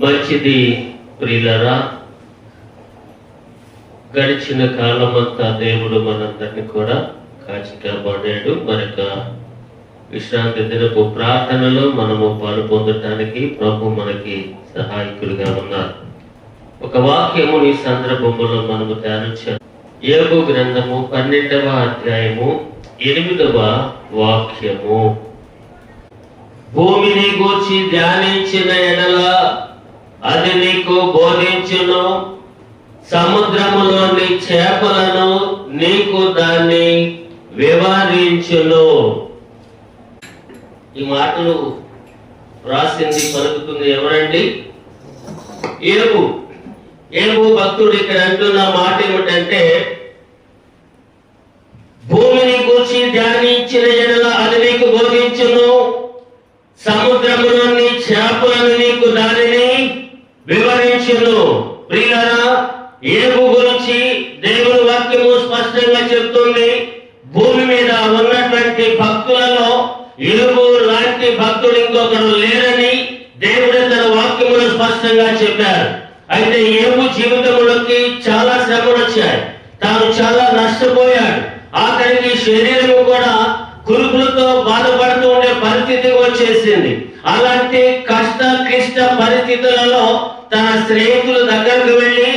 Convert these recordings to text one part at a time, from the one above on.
మంచిది ప్రియులారా. గడిచిన కాలమంతా దేవుడు మనందరినీ కూడా కాచి కాపాడాడు. మరొక విశ్రాంతి దినపు ప్రార్థనలో మనము పాలు పొందటానికి ప్రభు మనకి సహాయకులుగా ఉన్నారు. ఒక వాక్యము ఈ సందర్భంలో మనము ధ్యానించాము. యోబు గ్రంథము 12వ అధ్యాయము 8వ వాక్యము. భూమిని గూర్చి ధ్యానించిన ఎడల అది నీకు బోధించును, సముద్రములోని చేపలను నీకు దాన్ని వివరించును. ఈ మాటలు రాసింది పలుకుతుంది ఎవరండి? యోబు. యోబు భక్తుడు ఇక్కడ అంటున్న మాట ఏమిటంటే, భూమిని గూర్చి ధ్యానించిన ఎడల అది నీకు బోధించును, సముద్రములోని చేపలను నీకు దానిని వివరించును. ప్రియులారా, యోబు గురించి దేవుని వాక్యము స్పష్టంగా చెప్తుంది. భూమి మీద ఉన్నటువంటి భక్తులలో యోబు లాంటి భక్తుడు ఇంకొకరు లేరని దేవుడు తన వాక్యములో స్పష్టంగా చెప్పారు. అయితే యోబు జీవితంలోకి చాలా శ్రమలు వచ్చాయి. తాను చాలా నష్టపోయాడు. ఆఖరికి శరీరము కూడా కురుపులతో బాధపడుతూ ఉండే పరిస్థితి వచ్చేసింది. అలాంటి కష్ట క్లిష్ట పరిస్థితులలో తన స్నేహితుల దగ్గరకు వెళ్ళి,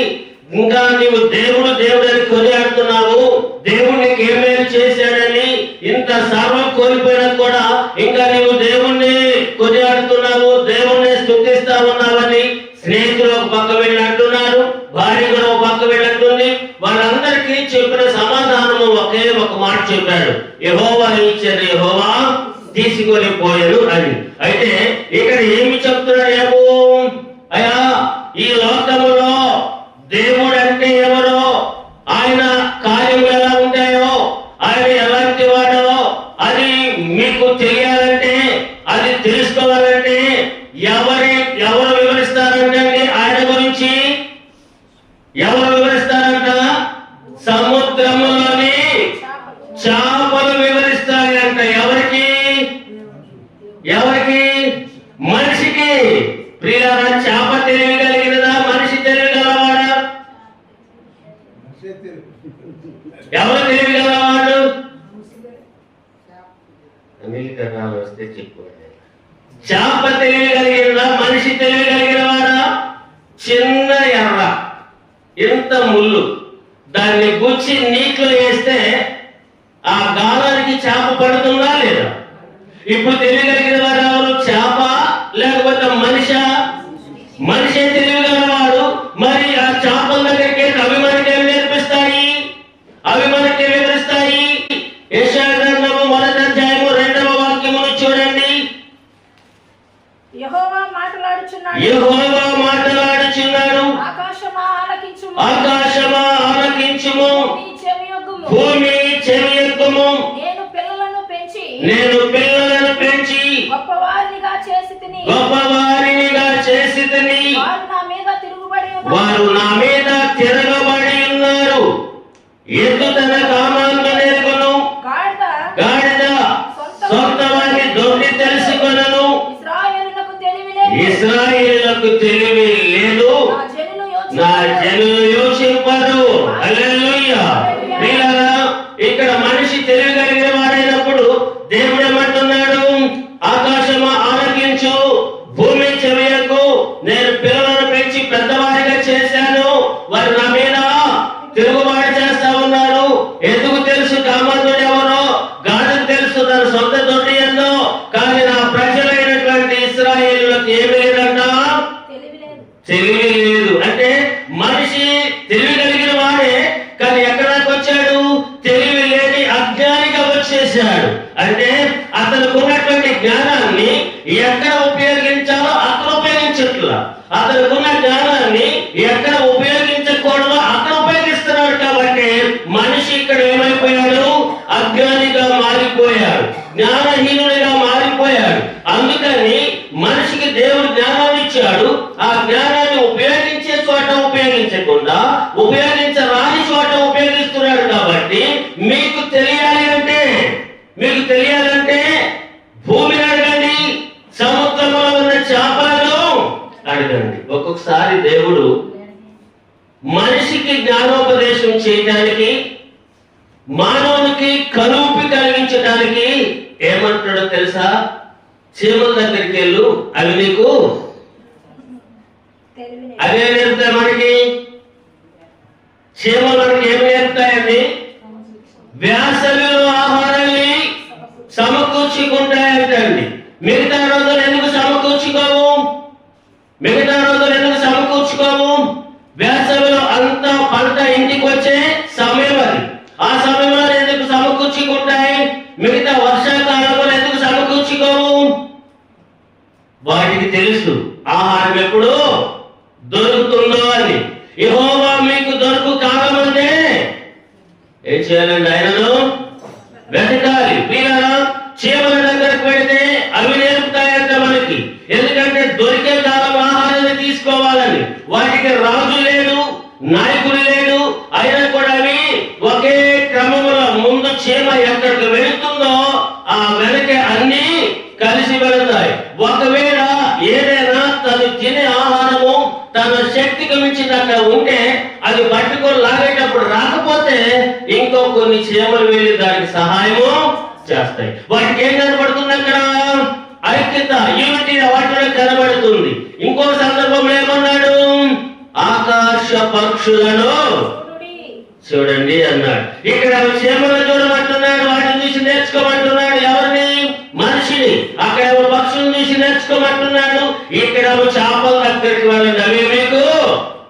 ఇంకా నీవు దేవుడు దేవుడని కొనియాడుతున్నావు, దేవుడు నీకు ఏమేమి చేశాడని ఇంత సర్వం కోల్పోయినా కూడా ఇంకా నీవు దేవుణ్ణి కొనియాడుతున్నావు, దేవుణ్ణి స్తుతిస్తా ఉన్నావని స్నేహితులు ఒక పక్క వెళ్ళి అంటున్నారు, భార్య కూడా ఒక పక్క వెళ్ళి అంటుంది. వాళ్ళందరికీ చెప్పిన సమాధానము ఒకే ఒక మాట చెప్పాడు, యెహోవా ఇచ్చారు, యెహోవా తీసుకొని పోయాడు అని. అయితే ఇక్కడ ఏమి చెప్తున్నాడు యోబు? అయ్యా, ఈ లోకములో దేవుడు అంటే ఎవరో, ఆయన కార్యములు ఎలా ఉంటాయో, ఆయన ఎలాంటి వాడో అది మీకు తెలియాలంటే, అది తెలుసుకోవాలంటే ఎవరు వివరిస్తారంటే ఆయన గురించి ఎవరు వివరిస్తారంట? సముద్రములోని చేపలు వివరిస్తాయంట. ఎవరికి? మనిషికి. ప్రియులారా, చేప తెలివి కలిగినదా? మనిషి తెలివి గలవాడా? ఎవరు తెలివి గలవాడు? అమెరికనాలు వస్తే చెప్పు. చేప తెలివి కలిగినదా? మనిషి తెలివి కలిగినవాడా? చిన్న ఎర్ర, ఎంత ముళ్ళు, దాన్ని గుచ్చి నీటిలో వేస్తే ఆ గాలానికి చేప పడుతుందా లేదా? ఇప్పుడు తెలియగలిగిన వారు ఎవరు? చేప లేకపోతే మనిషే తెలియగలవాడు. మరి ఆ చేపల దగ్గరికి అవి మనకి ఏమి నేర్పిస్తాయి? అవి మనకి వివరిస్తాయి. యెషయా గ్రంథము 1వ అధ్యాయము 2వ వాక్యమును చూడండి. యెహోవా మాట్లాడుచున్నాడు, ఆకాశమా ఆలకించుము, భూమి చెవియొగ్గుము. నేను పిల్లలను పెంచి గొప్పవారినిగా చేసితిని, వారు నా మీద తిరగబడి ఉన్నారు. ఎద్దు తన కామాలను నెరుగును, గాడిద సొంత వారి దొడ్డి తెలుసుకొనను. ఇశ్రాయేలులకు తెలివి లేదు, నా జనులు యోచింపరు. హల్లెలూయా. ప్రియులారా, ఇక్కడ మనిషి తెలివి కలిగిన వాడైనప్పుడు దేవుడు ఏమంటున్నాడు? ఆకాశమా ఆలకించు, భూమి చెవియకు, నేను పిల్లలను పెంచి పెద్దవారిగా చేశాను, వారు నా మీద తిరుగుబాటు చేస్తా ఉన్నారు. ఎందుకు తెలుసు కామాంధుడు ఎవరో, గాడిద తెలుసు తన సొంత దొడ్డి ఎందో, కానీ నా ప్రజలైనటువంటి ఇశ్రాయేలులకు ఏమి లేదంట? తెలివి లేదు. అంటే మనిషి తెలివి కలిగిన వాడే, కానీ ఎక్కడికి వచ్చాడు? తెలివి లేని అజ్ఞానిగా వచ్చేసాడు. అంటే అతనికి ఉన్నటువంటి జ్ఞానాన్ని ఎక్కడ ఉపయోగించాలో అక్కడ ఉపయోగించట్లా, అతనికి ఉన్న జ్ఞానాన్ని ఎక్కడ ఉపయోగించకూడదో అక్కడ ఉపయోగిస్తున్నాడు. కాబట్టి మనిషి ఇక్కడ ఏమైపోయాడు? అజ్ఞానిగా మారిపోయాడు, జ్ఞానహీనుడిగా మారిపోయాడు. అందుకని మనిషికి దేవుడు జ్ఞానాన్ని ఇచ్చాడు. ఆ జ్ఞానాన్ని ఉపయోగించే చోట ఉపయోగించకుండా ఉపయోగించరాని చోట ఉపయోగిస్తున్నాడు. కాబట్టి మీకు తెలియాలంటే భూమిని అడగండి, సముద్రంలో ఉన్న చేపలను అడగండి. ఆగండి. ఒక్కొక్కసారి దేవుడు మనిషికి జ్ఞానోపదేశం చేయడానికి, మానవునికి కనుపి కలిగించడానికి ఏమంటాడో తెలుసా? చీమల దగ్గరికి వెళ్ళు, అవి నీకు అవే నేర్పుతాయి. మనకి చీమలు మనకి ఏమి నేర్పుతాయండి? వేసవిలో ఆహారాన్ని సమకూర్చుకుంటాయంటండి. మిగతా రోజులు ఎందుకు సమకూర్చుకోవు? మిగతా రోజులు ఎందుకు సమకూర్చుకోవు? వేసవిలో అంతా పంట ఇంటికి వచ్చే సమయం అది. ఆ సమయంలో ఎందుకు సమకూర్చుకుంటాయి? మిగతా వర్షాకాలంలో ఎందుకు సమకూర్చుకోవు? వాటికి తెలుసు ఆహారం ఎప్పుడు దొరుకుతుందో అని. యెహోవా మీకు దొరుకు కాలం అంటే ఏం చేయాలండి? ఆయనను వెతకాలి. ప్రియులారా, చీమల దగ్గరకు పెడితే అవి నేర్పుతాయంట మనకి. ఎందుకంటే దొరికే కాలం ఆహారాన్ని తీసుకోవాలని. వాటికి రాజు లేడు, నాయకుడు లేడు, అయినా కూడా అవి ఒకే క్రమంలో ముందు చీమ ఎక్కడికి వెళుతుందో ఆ వెనకే అన్ని కలిసి వెళతాయి. ఒకవేళ ఏదైనా తను తినే ఆహారము తన శక్తికి మించినట్టు ఉంటే అది పట్టుకొని లాగేటప్పుడు రాకపోతే ఇంకో కొన్ని చీమలు వెళ్ళి దానికి సహాయము చేస్తాయి. వాటికి ఏం కనబడుతుంది? అక్కడ ఐక్యత, యూనిటీ వాటిలో కనబడుతుంది. ఇంకో సందర్భంలో ఏమన్నాడు? ఆకాశ పక్షులను చూడండి అన్నాడు. ఇక్కడ చీమలను చూడమంటున్నాడు, వాటిని చూసి నేర్చుకోమంటున్నాడు. ఎవరిని? మనిషిని. అక్కడ పక్షులను చూసి నేర్చుకోమంటున్నాడు. ఇక్కడ చేపల దగ్గరికి వెళ్ళండి, అవి మీకు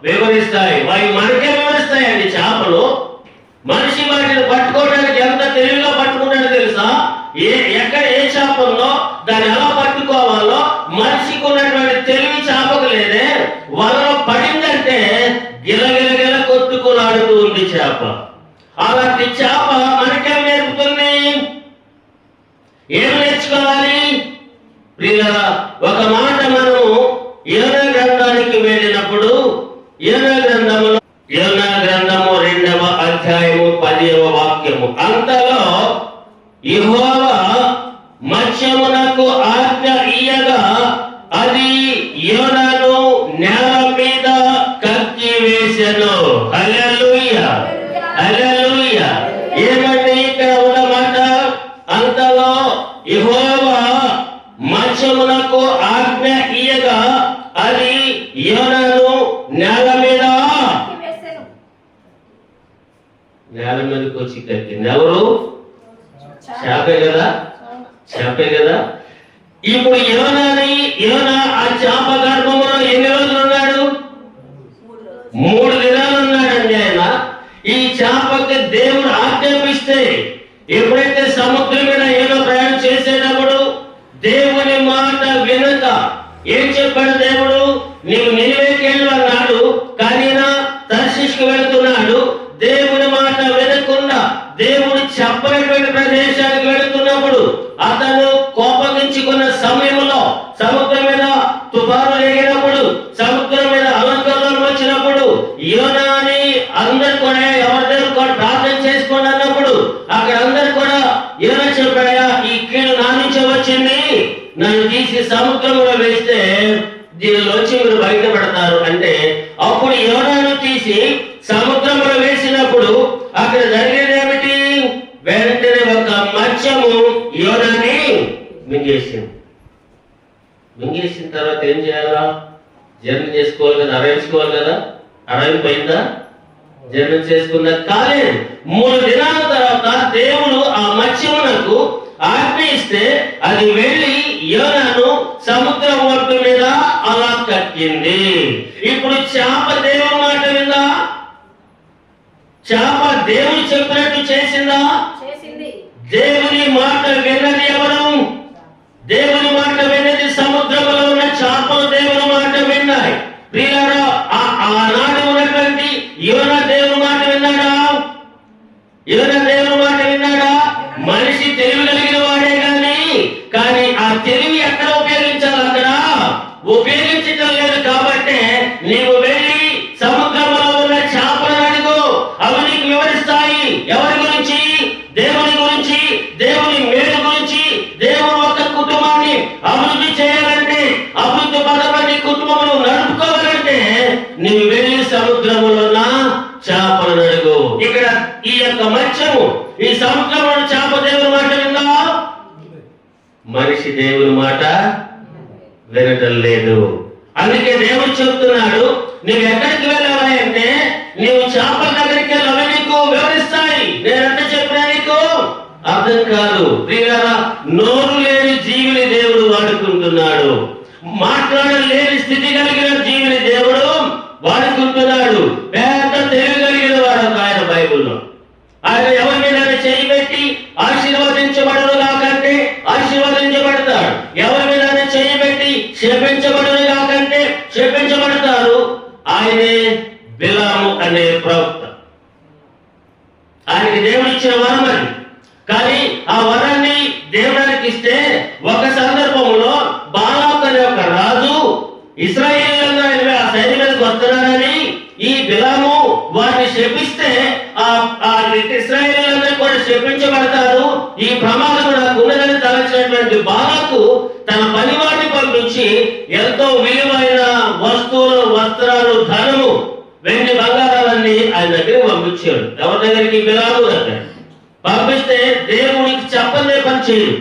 వివరిస్తాయి. అవి మనకే వివరిస్తాయండి. చేపలు మనిషి వాటిని పట్టుకోవడానికి ఎంత తెలివిగా పట్టుకుంటాడో తెలుసా? ఎక్కడ ఏ చేపల్లో దాన్ని ఎలా పట్టుకోవాలో మనిషికి ఉన్నటువంటి తెలివి చేపకు లేదే. వలలో పడిందంటే గిలగిలగిల కొట్టుకులాడుతూ ఉంది చేప. అలాంటి చేప మనకేం నేర్పుతుంది? ఏం నేర్చుకోవాలి? ప్రియులారా, ఒక మాట మనము యోనా గ్రంథానికి వెళ్ళినప్పుడు, యోనా గ్రంథము 2వ అధ్యాయము 10వ వాక్యము, అంతలో యెహోవా మత్స్యమునకు ఆజ్ఞ ఇయ్యగా అది యోనాను నేల మీద కక్కి వేసెను. హల్లెలూయా, హల్లెలూయా. ఏమంటే ఇక్కడ ఉన్నమాట, అంతలో యెహోవా మత్స్యమునకు ఆజ్ఞ ఇయ్యగా అది యోనాను నేల మీదకి వచ్చి కక్కింది. ఎవరు? చేపే కదా, చేపే కదా. ఇప్పుడు యోనా ఆ చేప గర్భంలో ఎన్ని రోజులు ఉన్నాడు? 3 దినాలు ఉన్నాడండి ఆయన. ఈ చేపకి దేవుడు ఆజ్ఞాపిస్తే, ఎప్పుడైతే సముద్రం మీద ఏదో ప్రయాణం చేసేటప్పుడు దేవుని మాట వినక ఏం చెప్పాడు దేవుడు? నీవు నినివేకి వెళ్ళు అన్నాడు. కానీ తర్షీషుకు వెళుతున్నాడు. దేవుని మాట వినకుండా దేవుడు చెప్పనటువంటి ప్రదేశానికి వెళుతున్నప్పుడు అతను కోపగించుకున్న సమయంలో సముద్రం మీద తుఫాను ఎగినప్పుడు, సముద్రం మీద అలంకరణలు వచ్చినప్పుడు యోనాని అందరు కూడా ఎవరిద్దరు కూడా ప్రార్థన చేసుకోండి అన్నప్పుడు అక్కడ అందరు కూడా యోనా చెప్పాడా, ఈ కీడు నా నుంచే వచ్చింది, నన్ను తీసి సముద్రంలో వేస్తే దీనిలోంచి మీరు బయటపడతారు అంటే, అప్పుడు యోనాను తీసి సముద్రంలో వేసినప్పుడు అక్కడ జరిగేది ఏమిటి? వెంటనే ఒక మత్స్యము యోనాని మింగేసింది. మింగేసిన తర్వాత ఏం చేయాలా? జర్నీ చేసుకోవాలి కదా, అరైంచుకోవాలి కదా. అరైపోయిందా? జర్నీ చేసుకున్నా కానీ 3 దినాల తర్వాత దేవుడు ఆ మత్స్యమునకు ఆజ్ఞ ఇస్తే అది వెళ్ళి యోనాను సముద్రం ఒడ్డు మీద అలా కట్టింది. ఇప్పుడు చేప దేవుని మాట విందా? చేప దేవుడు చెప్పినట్టు చేసిందా? దేవుని మాట విన్నది ఎవరు? దేవుని మాట విన్నది సముద్రంలో ఉన్న చేపలు దేవుని మాట విన్నాయి. ప్రియులారా, ఆనాడు ఉన్నటువంటి యోనా దేవుని మాట విన్నాడా? యోనా దేవుని మాట విన్నాడా? మనిషి తెలివి కలిగిన వాడే కానీ ఆ తెలివి ఎక్కడ ఉపయోగించాలి? అక్కడ ఉపయోగించడం లేదు. కాబట్టి నీవు వెళ్ళి సముద్రంలో ఉన్న చేపలను అడుగు, అవి నీకు వివరిస్తాయి. ఎవరి గురించి? దేవుని గురించి, దేవుని మేలు గురించి. దేవుడు ఒక కుటుంబాన్ని అభివృద్ధి చేయాలంటే, అభివృద్ధి పదమని కుటుంబం నడుపుకోవాలి నీవు వెళ్ళి సముద్రములోన చేపలను అడుగు. ఇక్కడ ఈ యొక్క మత్స్యము, ఈ సముద్రంలో చేప దేవుని మాట విందా? మనిషి దేవుని మాట వినటం లేదు. అందుకే దేవుడు చెప్తున్నాడు, నువ్వు ఎక్కడికి వెళ్ళాలి అంటే నీవు చేపల దగ్గరికి వెళ్ళి నీకు వివరిస్తాయి. నేనంత చెప్పినా నీకు అర్థం కాదు. ప్రియులారా, నోరు లేని జీవిని దేవుడు వాడుకుంటున్నాడు. మాట్లాడలేని స్థితి కలిగిన జీవిని దేవుడు వాడుకుంటున్నాడు. పెద్ద తెలివి కలిగిన వాడు ఆయన బైబుల్లో. ఆయన ఎవరి మీద చేయి పెట్టి ఆశీర్వదించబడను కాకంటే ఆశీర్వదించబడతాడు. ఎవరి మీద చేయి పెట్టి శపించబడను కాకంటే శపించబడతారు. ఆయనే బిలాము అనే ప్రవక్త. ఆయనకి దేవుడు ఇచ్చిన వరం అది. కానీ ఆ వరాన్ని దేవుడానికి ఇస్తే ఒక సందర్భంలో బాలాకు అనే ఒక రాజు ఇశ్రాయేలీయులందరూ ఆ సైన్యం మీదకి వస్తున్నారని ఈ బిలాము వారిని శపిస్తే ఆ ఇశ్రాయేలీయులందరూ కూడా శపించబడతారు, ఈ ప్రమాదం నాకు ఉన్నదని తలచినటువంటి బాలాకు తన పనివాడిని పంపించి ఎంతో విలువైన వస్తువులు, వస్త్రాలు, ధనము, వెండి బంగారాలన్నీ ఆయన దగ్గరికి పంపించాడు. ఎవరి దగ్గరికి? బిలాము దగ్గర పంపిస్తే దేవుడికి చెప్పనే పని చేయడు.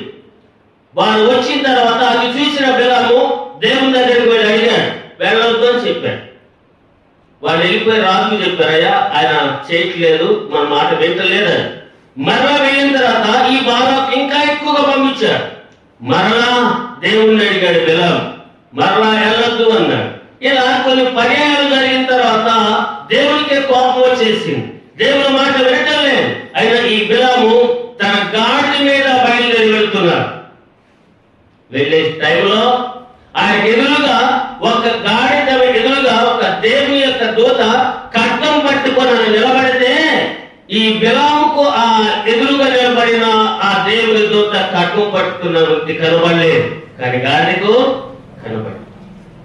వారు వచ్చిన తర్వాత అది చూసిన బిలాము దేవుని దగ్గరికి వెళ్ళి అడిగాడు, వెళ్ళవద్దు అని చెప్పాడు. వాళ్ళు వెళ్ళిపోయి రాజుకు చెప్పారయ్యా, ఆయన చేయట్లేదు, మన మాట వింటలేదని. మరలా వెళ్ళిన తర్వాత ఈ బాలాకు ఇంకా ఎక్కువగా పంపించాడు. మరలా దేవుణ్ణి అడిగాడు బిలాము, మరలా వెళ్ళొద్దు అన్నాడు. ఇలా కొన్ని పర్యాయాలు జరిగిన తర్వాత దేవుడికే కోపం వచ్చేసింది. దేవుని మాట వినటం లేదు. అయినా ఈ బిలాము తన గాడి మీద బయలుదేరి వెళ్తున్నాడు. వెళ్ళే టైంలో ఆయన ఎదురుగా ఒక గాడిద ఎదురుగా ఒక దేవుని యొక్క దూత ఖడ్గం పట్టుకొని నిలబడితే ఈ బిలాముకు ఆ ఎదురుగా నిలబడిన ఆ దేవుని దూత ఖడ్గం పట్టుకున్న వ్యక్తి కనబడలేదు. కానీ గాడిదకు కనబడింది.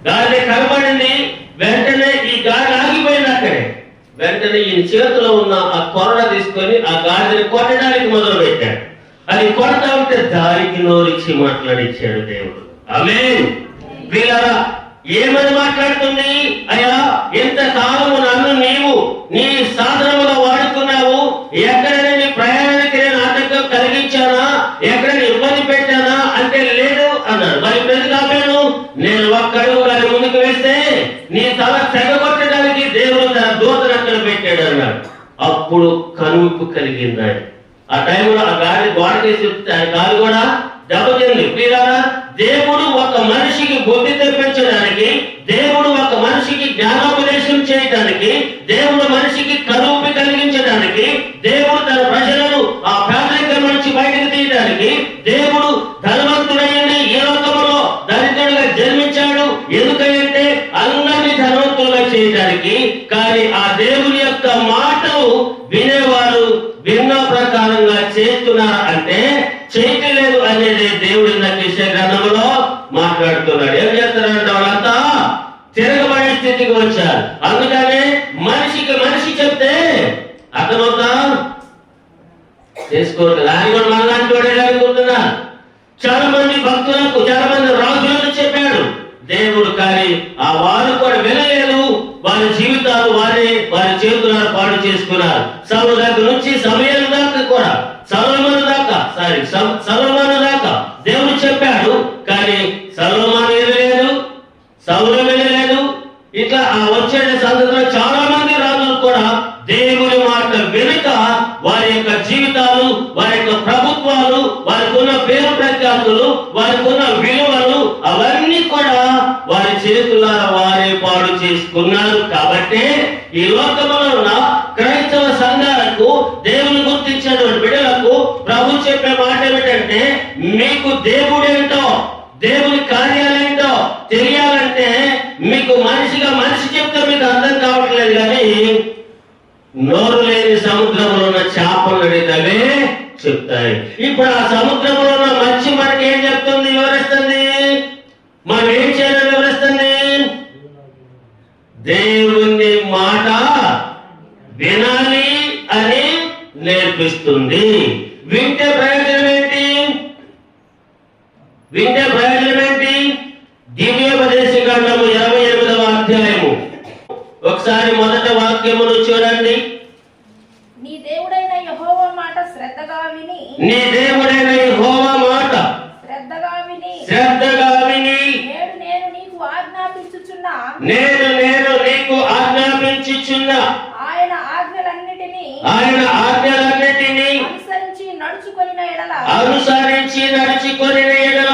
గాడిద కనబడింది. వెంటనే ఈ గాడి ఆగిపోయింది అక్కడే. వెంటనే ఈయన చేతిలో ఉన్న ఆ కొరడ తీసుకొని ఆ గాడిదని కొట్టడానికి మొదలు పెట్టాడు. అది కొడతా ఉంటే దారికి నోరిచ్చి మాట్లాడిచ్చాడు దేవుడు. ఆమేన్. వీళ్ళరా ఏమని మాట్లాడుతుంది? అయ్యా, ఎంతకాలము నన్ను నీవు నీ సాధనముగా వాడుకున్నావు. ఎక్కడైనా నీ ప్రయాణానికి నేను ఆటంకం కలిగించానా? ఎక్కడైనా ఇబ్బంది పెట్టానా అంటే లేదు అన్నాడు. మరి ప్రతి కాపాను నేను ఒక్కడుగు గారి ముందుకు వేస్తే నీ తల తెగగొట్టడానికి దేవుడు తన దూతను అక్కడ పెట్టాడు అన్నాడు. అప్పుడు కనువిప్పు కలిగింది ఆయన. ఆ టైంలో ఆ గాడి గోడకేసి చెప్తే ఆ గాలి కూడా దెబ్బతింది. ప్రియులారా, దేవుడు ఒక మనిషికి బుద్ధి తెప్పించడానికి, దేవుడు ఒక మనిషికి జ్ఞానోపదేశం చేయడానికి, దేవుడు మనిషికి కనువిప్పు కలిగించడానికి, దేవుడు తన ప్రజలను ఆ పేదరికం నుంచి బయటకు తీయడానికి, దేవుడు ధనవంతుడైంది ఈ లోకంలో దరిద్రుడిగా జన్మించాడు. ఎందుకంటే అందరినీ ధనవంతులుగా చేయడానికి. కానీ ఆ దేవుని యొక్క మాటలు వినేవారు విన్న ప్రకారంగా చేస్తున్నారు అంటే చేయట్లేదు అనేది దేవుడి నక్ష గ్రంథంలో మాట్లాడుతున్నాడు. ఏం చేస్తారంటే వాళ్ళంతా తిరగబడే స్థితికి వచ్చారు. అందుకనే మనిషికి మనిషి చెప్తే అర్థమవుతా చేసుకోవట్లేదు. ఆయన కూడా మనలాంటి వాడే అనుకుంటున్నా. చాలా మంది భక్తులకు, చాలా మంది రాజులకు చెప్పాడు దేవుడు. కానీ ఆ వారు కూడా వినలేదు. వారి జీవితాలు వారి చేతులను పాడు చేసుకున్నారు. సౌలు దగ్గర నుంచి సమయాల దాకా కూడా సొలొమోను దాకా దేవుడు చెప్పాడు. కానీ సొలొమోను వినలేదు, సౌలు వినలేదు. ఇట్లా ఆ వచ్చే సందర్భంలో చాలా మంది రాజులు కూడా దేవుని మాట వెనుక వారి యొక్క జీవితాలు, వారి యొక్క ప్రభుత్వాలు, వారికి ఉన్న పేరు ప్రఖ్యాతులు, వారికి ఉన్న విలువలు అవన్నీ కూడా వారి చేతులారా వారే పాడు చేసుకున్నారు. కాబట్టి ఈ లోకంలో ఉన్న క్రైస్తవ సంఘాలకు, దేవుని గుర్తించినటువంటి బిడ్డలకు ప్రభు చెప్పే మాట ఏమిటంటే, మీకు దేవుడేంటో, దేవుని కార్యాలేంటో తెలియాలంటే మీకు మనిషిగా మనిషి చెప్తే మీకు అర్థం కావట్లేదు. కానీ నోరు లేని సముద్రంలో ఉన్న చేపలు అడిగితే చెప్తాయి. ఇప్పుడు ఆ సముద్రంలో ఉన్న మత్స్య మనకి ఏం చెప్తుంది, వివరిస్తుంది. మనం ఏం చేయాలని వివరిస్తుంది? దేవుని మాట వినాలి అని నేర్పిస్తుంది. వింటే ప్రయోజనం ఏంటి? దివ్యోపదేశ కాండము 28వ అధ్యాయము వాక్యమును చూడండి. నీ దేవుడైన యెహోవా మాట శ్రద్ధగా విని నీ దేవుడైన యెహోవా మాట శ్రద్ధగా విని శ్రద్ధగా విని నేడు నేను నీకు ఆజ్ఞాపించుచున్న నేను నీకు ఆజ్ఞాపించుచున్న ఆయన ఆజ్ఞలన్నిటినీ అనుసరించి నడుచుకొనిన ఎడల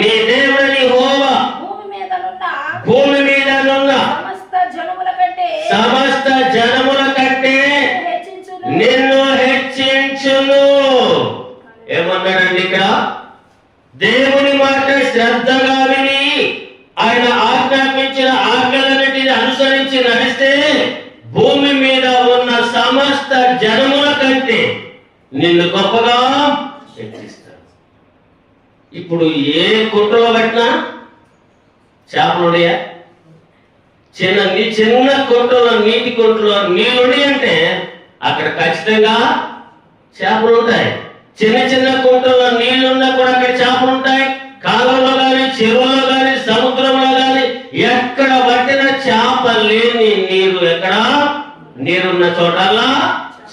నీ దేవుడైన యెహోవా భూమి మీదనున్న సమస్త జనముల కంటే నిన్ను హెచ్చించును. ఏమన్నాడండి ఇక్కడ? దేవుని మాట శ్రద్ధగా విని ఆయన ఆజ్ఞాపించిన ఆజ్ఞలన్నిటిని అనుసరించి నడిస్తే భూమి మీద ఉన్న సమస్త జనముల కంటే నిన్ను గొప్పగా హెచ్చిస్తాడు. ఇప్పుడు ఏ కుంటలో పెట్టినా చేపలుడియా? చిన్న కుంటలో, నీటి కుంటలో నీళ్ళుడి అంటే అక్కడ ఖచ్చితంగా చేపలు ఉంటాయి. చిన్న కుంటలో నీళ్లున్నా కూడా అక్కడ చేపలు ఉంటాయి. కాలంలో కానీ, చెరువులో కానీ, సముద్రంలో కానీ ఎక్కడ పట్టిన చేప లేని నీరు, ఎక్కడ నీరున్న చోటల్లా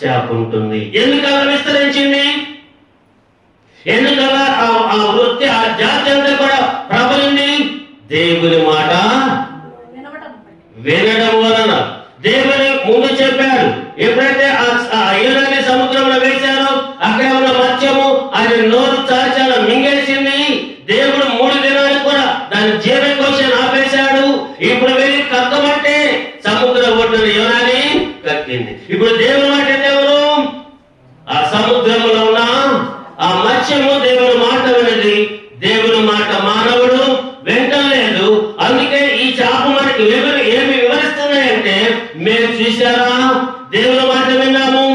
చేప ఉంటుంది. ఎందుకలా విస్తరించింది? ఎందుకలా ఆ వృత్తి, ఆ జాతి అంతా కూడా ప్రబలింది? దేవుని మాట వినడం వలన. దేవుని ముందు చెప్పాడు. ఎప్పుడైతే ఆ యోనాని సముద్రంలో వేశారో అక్కడ ఉన్న మత్స్యము ఆయన నోరు చాచాల మింగేసింది. దేవుడు 3 దినాలు కూడా దాని జీవకోశం ఆపేశాడు. ఇప్పుడు వెళ్ళి కక్కమంటే సముద్ర ఒడ్డున యోనాని కక్కింది. ఇప్పుడు దేవుని మాట ఎవరు? ఆ సముద్రంలో ఉన్న ఆ మత్స్యము దేవుని మాట వినది. దేవుని మాట మానవుడు వెంటలేదు. అందుకే ఈ చేప మనకి ఏమి వివరిస్తున్నాయంటే, మేము చూసారా దేవుని మాట విన్నాము.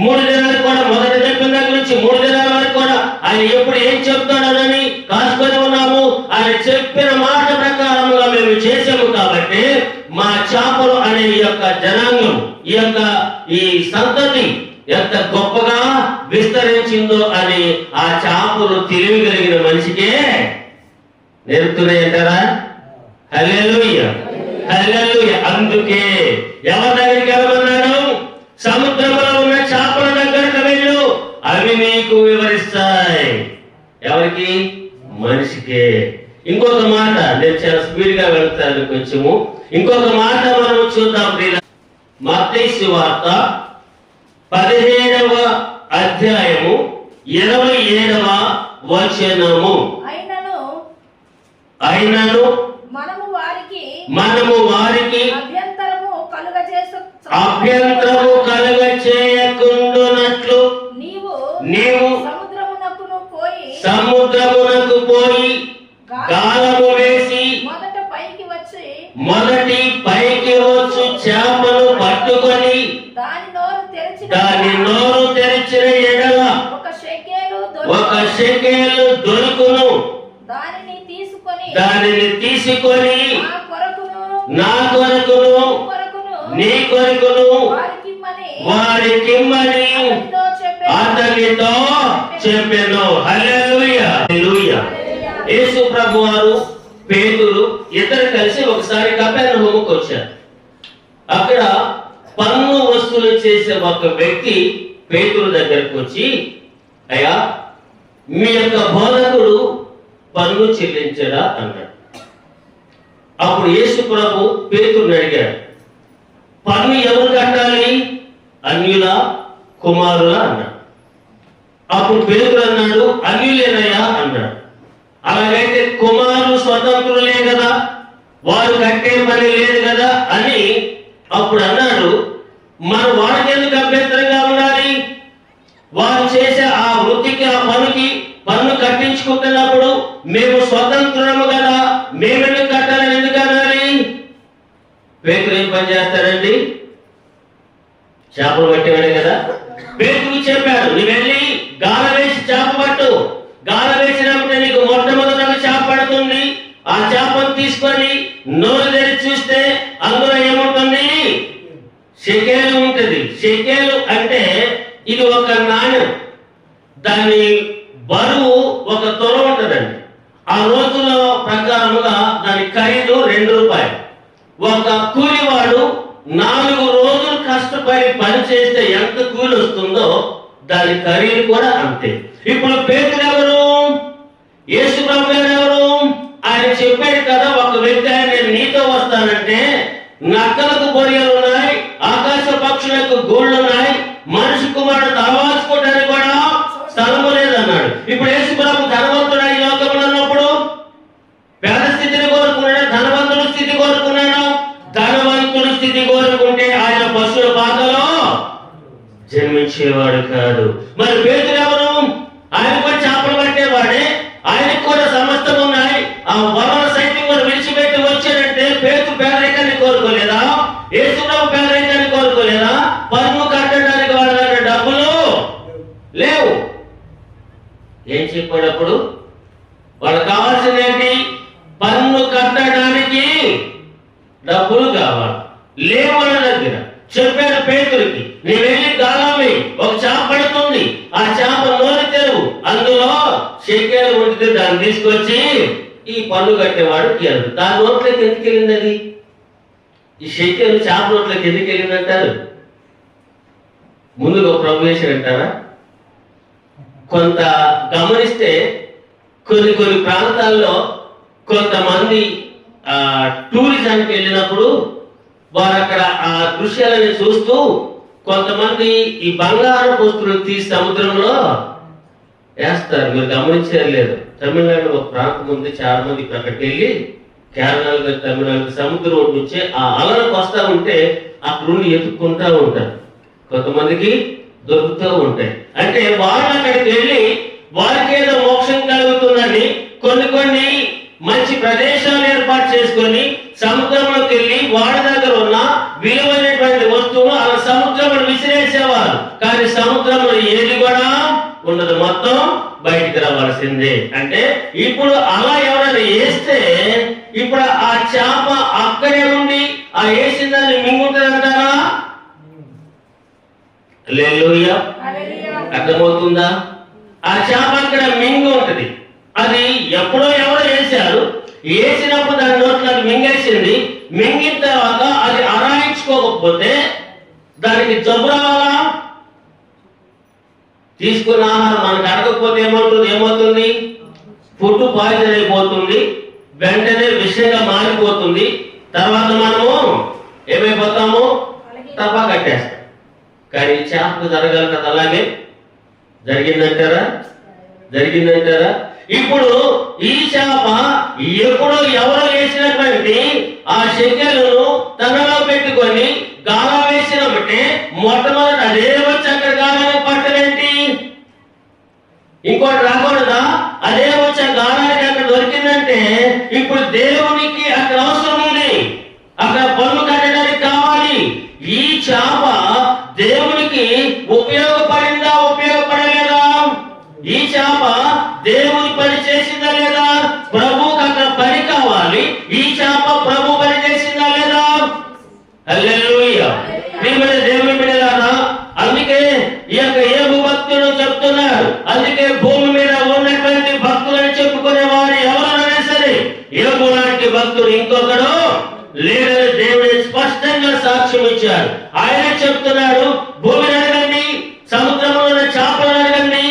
3 దినాలు కూడా, మొదటి చెప్పిన దగ్గర నుంచి 3 దినాల వరకు కూడా ఆయన ఎప్పుడు ఏం చెప్తాడని కాసుకొని ఉన్నాము. ఆయన చెప్పిన మాట ప్రకారంగా మేము చేసాము. కాబట్టి మా చేపలు అనే ఈ యొక్క జనాంగం, ఈ సంతతి ఎంత గొప్పగా విస్తరించిందో అని ఆ చేపలు తెలివి కలిగిన మనిషికే నేర్పుతున్నాయంటారా? హల్లెలూయా, హల్లెలూయా. అందుకే ఎవరి దగ్గరికి వెళ్ళమన్నాడు? సముద్రంలో ఉన్న చేపల దగ్గరకు వెళ్ళు, అవి నీకు వివరిస్తాయి. ఎవరికి? మనిషికే. ఇంకొక మాట, నేను చాలా స్పీడ్ గా వెళ్తాను కొంచెము. ఇంకొక మాట మనం చూద్దాం. మత్తయి సువార్త 17వ అధ్యాయము 27వ వచనము. అయినను మనము వారికి అభ్యంతరము కలుగచేయకుండునట్లు నీవు సముద్రమునకు పోయి గాలము వేసి మొదటి పైకి వచ్చు చేపను పట్టుకొని దాని నోరు తెరిచిన ఎడల ఒక షెకేలు దొరుకును. దానిని తీసుకొని నా కొరకును నీ కొరకును వారికిమ్మని అతనితో చెప్పెను. హల్లెలూయా, హల్లెలూయా. యేసు ప్రభువారు, పేతురు ఇద్దరు కలిసి ఒకసారి కపెర్నహూముకు వచ్చారు. అక్కడ పన్ను వసూలు చేసే ఒక వ్యక్తి పేతురు దగ్గరకు వచ్చి, అయ్యా మీ యొక్క బోధకుడు పన్ను చెల్లించడా అన్నాడు. అప్పుడు యేసు ప్రభు పేతురుని అడిగాడు, పన్ను ఎవరు కట్టాలి? అన్యుల కుమారులా అన్నాడు. అప్పుడు పేతురు అన్నాడు, అన్యులేనయ్యా అన్నాడు. అలాగైతే కుమారులు స్వతంత్రులే కదా, వారు కట్టే పని లేదు కదా అని అప్పుడు అన్నాడు. మన వారికి ఎందుకు అభ్యంతరంగా ఉండాలి? వారు చేసే ఆ వృత్తికి, ఆ పనికి పన్ను కట్టించుకుంటున్నప్పుడు మేము స్వతంత్రము కదా, మేమెందుకు కట్టాలని ఎందుకు అనాలి? పేతురు ఏం పని చేస్తాడండి? చేపలు పట్టేవాడే కదా. పేతురు చెప్పాడు, నువ్వు వెళ్ళి గాల వేసి చేప పట్టు. గాల వేసినప్పుడు నీకు మొట్టమొదటి చేప పడుతుంది. ఆ చేపను తీసుకొని నోరు తెరిచి చూస్తే అందులో ఏముంటుంది? షెకేలు ఉంటుంది. షెకేలు అంటే ఇది ఒక నాణ్యం. దాని బరువు 1 తులం ఉంటుందండి. ఆ రోజుల ప్రకారముగా దాని ఖరీదు 2 రూపాయలు. ఒక కూలివాడు 4 రోజులు కష్టపడి పని చేస్తే ఎంత కూలి వస్తుందో దాని ఖరీదు కూడా అంతే. ఇప్పుడు పేతురు ఎవరు? యేసు ప్రభు ఎవరు? ఆయన చెప్పాడు కదా, ఒక వ్యక్తి ఆయన నేను నీతో వస్తానంటే నక్కలకు బొరియలు ఉన్నాయి, ఆకాశ పక్షులకు గూళ్ళు ఉన్నాయి, మనిషి కుమారుడు తలవాల్చుకోవడానికి కూడా స్థలము లేదన్నాడు. ఇప్పుడు యేసు ప్రభు ధనవంతుడు ఈ లోకంలో ఉన్నప్పుడు పేద స్థితిని కోరుకున్నాడు, ధనవంతుడి స్థితి కోరుకున్నాడు. ధనవంతుడి స్థితి కోరుకుంటే ఆయన పశువుల పాకలో జన్మించేవాడు కాదు. మరి పేతురు ఎవరు? ఆయన కూడా చేపలు పట్టేవాడే, ఆయనకు కూడా సమస్తం ఉన్నాయి. ఆ వలన సైతం కూడా విడిచిపెట్టి వచ్చాడంటే పేతురు పేదరికాన్ని కోరుకోలేదా? యేసుప్రభు పేదరికాన్ని కోరుకోలేదా? పన్ను కట్టడానికి వాళ్ళ దగ్గర డబ్బులు లేవు. ఏం చెప్పేటప్పుడు వాళ్ళకి కావాల్సింది ఏంటి? పన్ను కట్టడానికి డబ్బులు కావాలి. లేవు వాళ్ళ దగ్గర. చెప్పాడు పేతురికి, నీ వెళ్ళి గాలమే, ఒక చేప పడుతుంది, ఆ చేప నోరు తెరువు, అందులో షెకెలు ఉంటే దాన్ని తీసుకొచ్చి ఈ పన్ను కట్టేవాడు తీయాలి. దాని నోట్లోకి ఎందుకు వెళ్ళింది అది? ఈ షెకెలు చేప నోట్లోకి ఎందుకు వెళ్ళిందంటారు? ముందుగా ప్రభు చేశారంటారా? కొంత గమనిస్తే కొన్ని ప్రాంతాల్లో కొంతమంది టూరిజానికి వెళ్ళినప్పుడు వారు అక్కడ ఆ దృశ్యాలని చూస్తూ కొంతమంది ఈ బంగారు వస్తువులు తీసి సముద్రంలో వేస్తారు. మీరు గమనించారు లేదు? తమిళనాడు ఒక ప్రాంతం ఉంది, చాలా మంది అక్కడికి వెళ్ళి కేరళ తమిళనాడు సముద్రం నుంచి ఆ అలలకు వస్తూ ఉంటే అక్కడుండి ఎత్తుక్కుంటూ ఉంటారు. కొంతమందికి దొరుకుతూ ఉంటాయి. అంటే వాళ్ళు అక్కడికి వెళ్ళి వారికి ఏదో మోక్షం కలుగుతుందని కొన్ని మంచి ప్రదేశాలు ఏర్పాటు చేసుకొని సముద్రంలోకి వెళ్ళి వాడి దగ్గర ఉన్న విలువైనటువంటి వస్తువులు అలా సముద్రంలో విసిరేసేవారు. కానీ సముద్రంలో ఏది కూడా ఉండదు, మొత్తం బయటికి రావాల్సిందే. అంటే ఇప్పుడు అలా ఎవరైనా వేస్తే ఇప్పుడు ఆ చేప అక్కడే ఉండి ఆ వేసిన దాన్ని మింగుంటుందంటారా? హల్లెలూయా. అర్థమవుతుందా? ఆ చేప అక్కడ మింగు ఉంటది. అది ఎప్పుడో ఎవరో వేశారు, వేసినప్పుడు దాని నోట్లో మింగేసింది. మింగిన తర్వాత అది అరాయించుకోకపోతే దానికి జబ్బు రావాలా? తీసుకున్న ఆహారం మనకు అడగకపోతే ఏమవుతుంది? ఫుడ్ పాయిజన్ అయిపోతుంది, వెంటనే విషయంగా మారిపోతుంది. తర్వాత మనము ఏమైపోతాము? తప్ప కట్టేస్తాం. కానీ చేపకు జరగాలి కదా, అలాగే జరిగిందంటారా? ఇప్పుడు ఈ చేప ఎప్పుడో ఎవరో వేసినటువంటి ఆ షెకెలను తనలో పెట్టుకొని గాలా వేసినట్టే మొట్టమొదటి అదే వచ్చి అక్కడ గాలానికి పట్టలేంటి? ఇంకోటి రాకూడదా? అదే వచ్చి ఆ గాలానికి అక్కడ దొరికిందంటే ఇప్పుడు దేవునికి అక్కడ అవసరం ఉంది, అక్కడ పన్ను కట్టడానికి కావాలి. ఈ చేప దేవునికి ఉపయోగపడిందా? ఉపయోగపడలేదా? ఈ చేప దేవుని పని చేసిందా లేదా? ప్రభువుకి అక్కడ పని కావాలి. ఈ చేప ప్రభు పని చేసిందా లేదా? హల్లెలూయా. దేవుని బిడ్డలారా, అందుకే ఈ యొక్క యోబు భక్తుడు చెప్తున్నాడు. అందుకే భూమి మీద ఉన్నటువంటి భక్తులని చెప్పుకునే వారు ఎవరైనా సరే యోబు లాంటి భక్తుడు ఇంకొకడు లేడని దేవుడు స్పష్టంగా సాక్ష్యం ఇచ్చాడు. ఆయన చెప్తున్నాడు, భూమిని అడగండి, సముద్రంలో ఉన్న చేపలను అడగండి,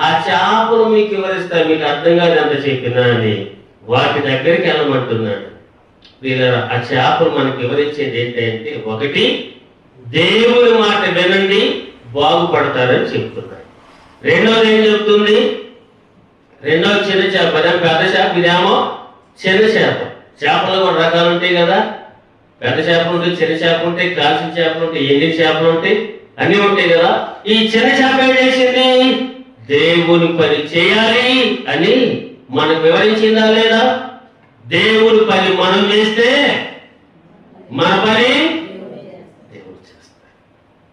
ఆ చేపలు మీకు వివరిస్తాయి. మీకు అర్థం కాదు అంత చెప్పినా అని వాటి దగ్గరికి వెళ్ళమంటున్నాడు. ఆ చేపలు మనకు వివరించేది ఏంటంటే, ఒకటి దేవుని మాట వినండి బాగుపడతారని చెప్తున్నాడు. రెండోది ఏం చెప్తుంది? రెండోది చిన్న చేప, పెద్ద చేప, ఇదేమో చిన్న చేప. చేపలు కూడా రకాలు ఉంటాయి కదా, పెద్ద చేపలు ఉంటాయి, చిన్న చేపలు ఉంటాయి, కాల్చిన చేపలు ఉంటాయి, ఎండిన చేపలు ఉంటాయి, అన్నీ ఉంటాయి కదా. ఈ చిన్న చేప ఏం చేసింది? దేవుని పని చేయాలి అని మనకు వివరించిందా లేదా? దేవుని పని మనం చేస్తే మన పని దేవుడు చేస్తాడు.